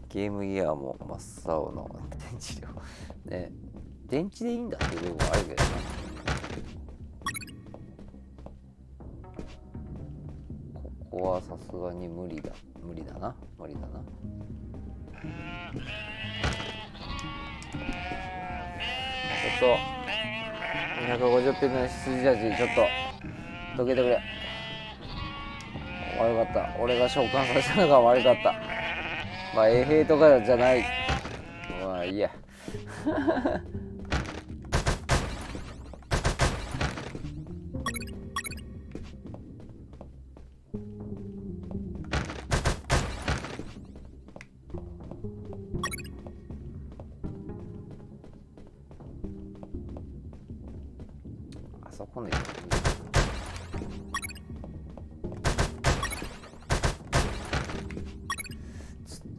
ゲームギアも真っ青の電池量ね。電池でいいんだっていう部分はあるけどな。ここはさすがに無理だな。ちょっと250ピンの羊たちちょっとどけてくれ。悪かった。俺が召喚させたのが悪かった。まあ衛兵とかじゃない。まあいいや。あそこね。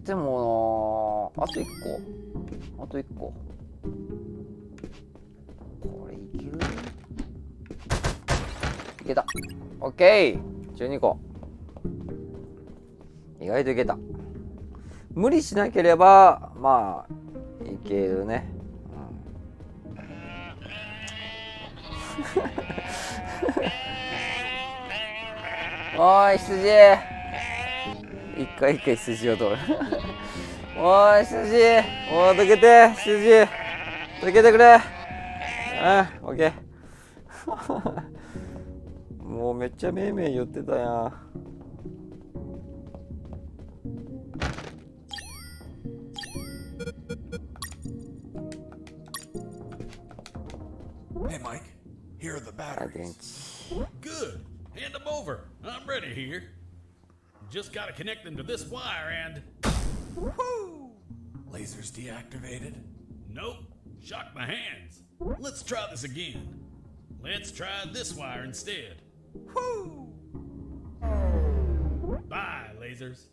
でもあと1個これいける？いけた。オッケー。12個意外といけた。無理しなければまあいけるね、おーい羊、一回羊を取る。おーい羊、おーどけて羊、どけてくれ。オッケー。もうめっちゃめいめい言ってたやん。Hey, Mike. Here are the batteries. Good. Hand them over. I'm ready here. Just gotta connect them to this wire and... Woohoo! Lasers deactivated? Nope. Shocked my hands. Let's try this again. Let's try this wire instead. Woo! Bye, lasers.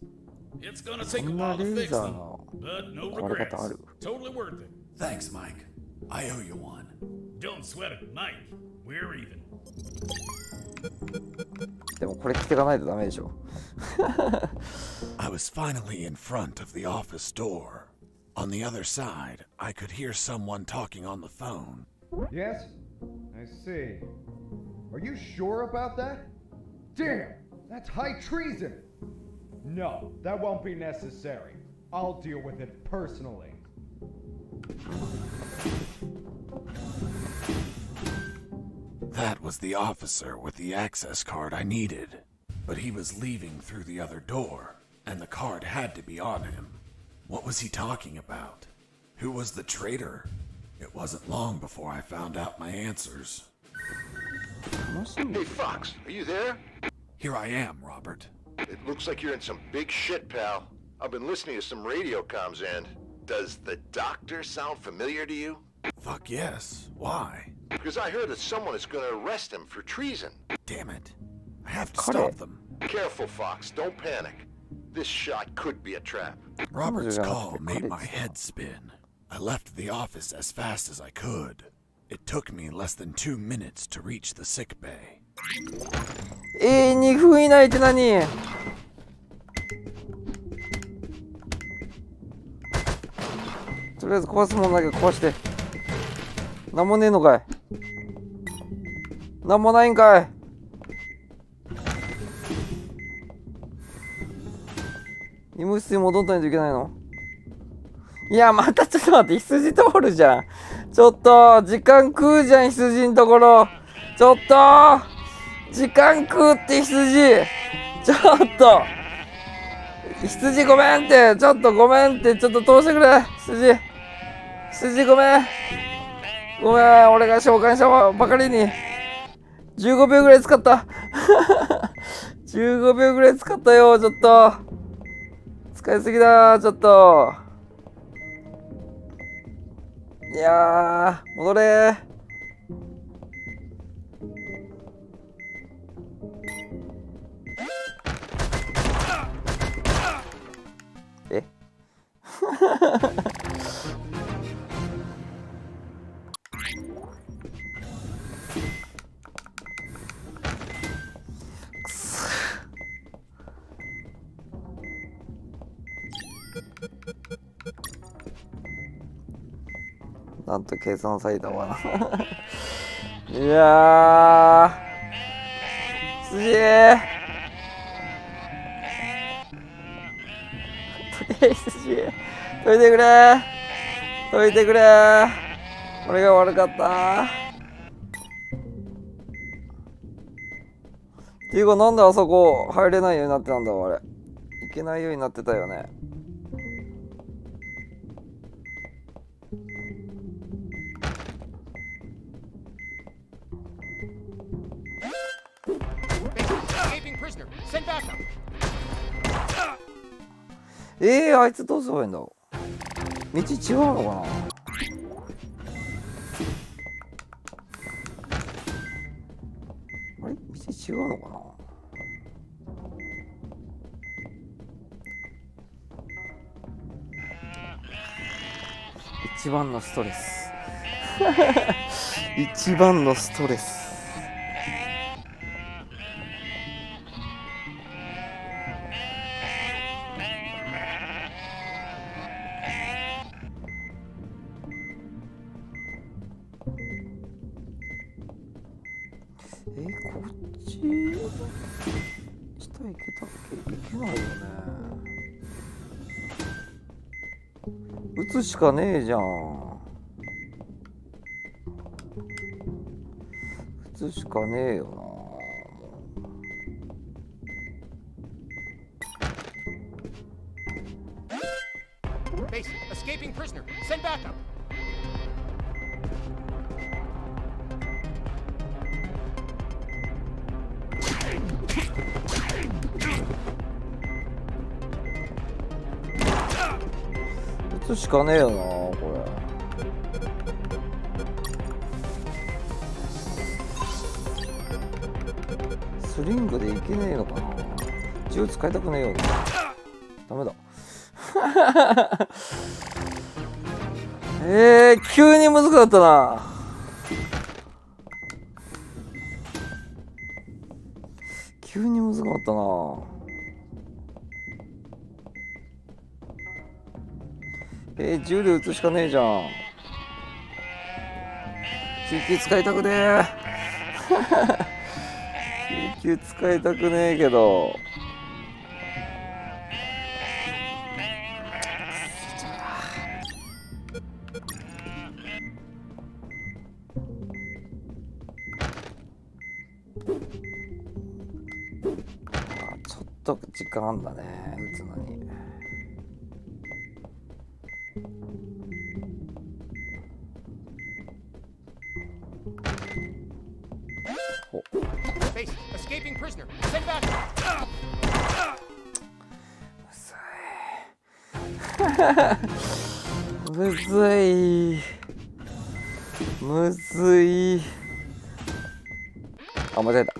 It's gonna take a while to fix them, but no regrets. Totally worth it. Thanks, Mike. I owe you one. Don't sweat it, Mike. We're even. でもこれ着てかないとダメでしょ。I was finally in front of the office door. On the other side, I could hear someone talking on the phone. Yes? I see. Are you sure about that? Damn! That's high treason! No, that won't be necessary. I'll deal with it personally. That was the officer with the access card I needed. But he was leaving through the other door, and the card had to be on him. What was he talking about? Who was the traitor? It wasn't long before I found out my answers. Hey, Fox, are you there? Here I am, Robert. It looks like you're in some big shit, pal. I've been listening to some radio comms and... Does the doctor sound familiar to you? Fuck yes. Why? Because I heard that someone is going to arrest him for treason. Damn it. I have to stop them. Careful, Fox. Don't panic. This shot could be a trap. Robert's call made my head spin. I left the office as fast as I could. It took me less than 2 minutes to reach the sick bay. 2分以内って何？とりあえず壊すもんだけ壊して。なんもねえのかい。なんもないんかい。医務室に戻ったないといけないの？いや、またちょっと待って、羊通るじゃん。ちょっと、時間食うじゃん、羊のところ。ちょっと時間食うって羊。ちょっと羊ごめんって、ちょっとごめんって、ちょっと通してくれ。羊ごめん。ごめん、俺が召喚したばかりに15秒ぐらい使った15秒ぐらい使ったよ。ちょっと使いすぎだ。ちょっといやー、戻れ。えなんと計算されたわな。いやー、すげえ。とりあえずすげえ。解いてくれ。解いてくれ。俺が悪かった。っていうか、なんであそこ入れないようになってたんだあれ。いけないようになってたよね。あいつどうすればいいんだ。道違うのかな。あれ、道違うのかな。一番のストレス一番のストレス。こっち下行けたっけ。行けないよね。打つしかねえじゃん。打つしかねえよな。Base, escaping prisoner. Send backup. 打つしかねえよなこれ。スリングでいけねえのかな。銃使いたくねえよな。ダメだ急に難かったな。急に難かったな。銃で撃つしかねえじゃん。救急使いたくねえ救急使いたくねえけど。ちょっと時間あんだね撃つのに。Base, escaping prisoner. Send backup. むずい。むずい。あ、間違えた。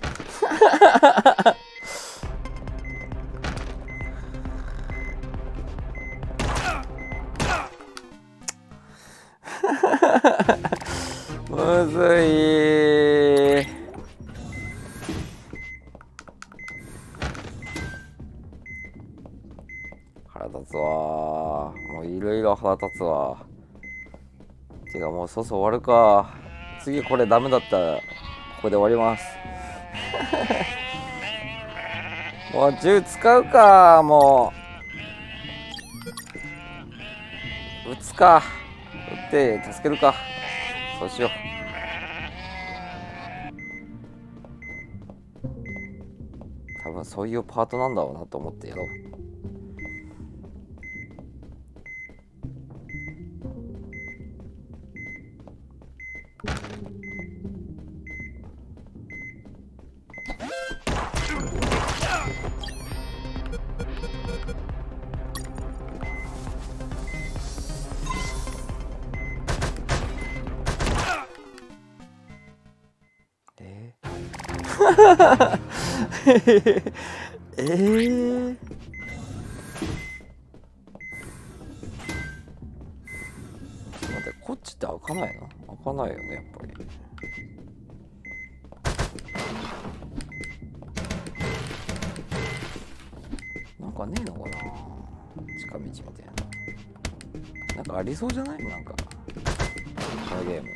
むずい。腹立つわ。もういろいろ腹立つわ。てかもうそろそろ終わるか。次これダメだったらここで終わりますもう銃使うか。もう撃つか。撃って助けるか。そうしよう。多分そういうパートなんだろうなと思ってやろう。待って、こっちって開かないの？開かないよね、やっぱり。なんかねえのかな、近道みたいな。なんかありそうじゃない？なんかこのゲーム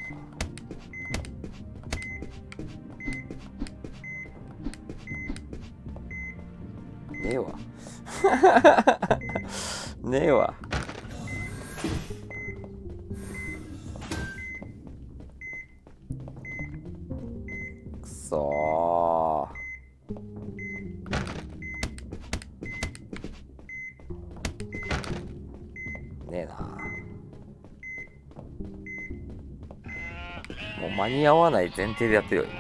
ねえわねえわ。くそー、ねえな。もう間に合わない前提でやってるよね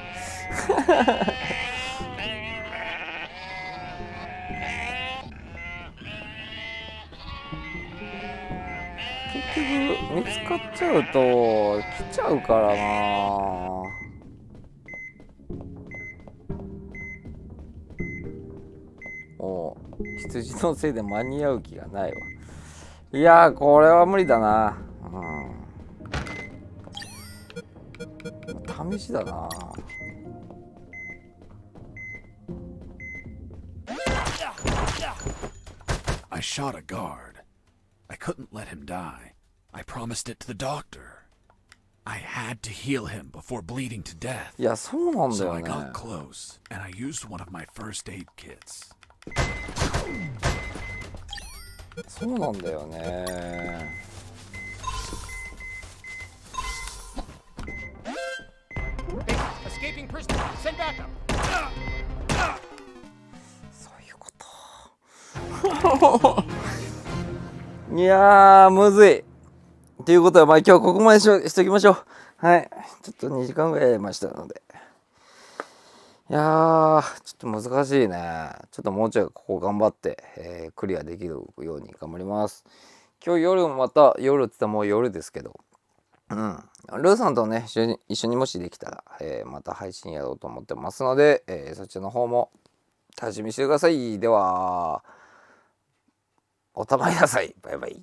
結局見つかっちゃうと来ちゃうからな。もう羊のせいで間に合う気がないわ。いやー、これは無理だな。試しだな。I shot a guard. I couldn't let him die. I promised it to the doctor. I had to heal him before bleeding to death. いや、そうなんだ So よ I ね。 got close, and I used one of my first aid kits. そうなんだよね。Escaping prisoner. Send backup. そういうこといやー、むずい。ということは、まあ今日はここまでしときましょう。はい。ちょっと2時間ぐらいやりましたので。いやー、ちょっと難しいね。ちょっともうちょいここ頑張って、クリアできるように頑張ります。今日夜また、夜って言ったらもう夜ですけど、ルーさんとね、一緒にもしできたら、また配信やろうと思ってますので、そっちの方も楽しみにしてください。では、おたまりなさい。バイバイ。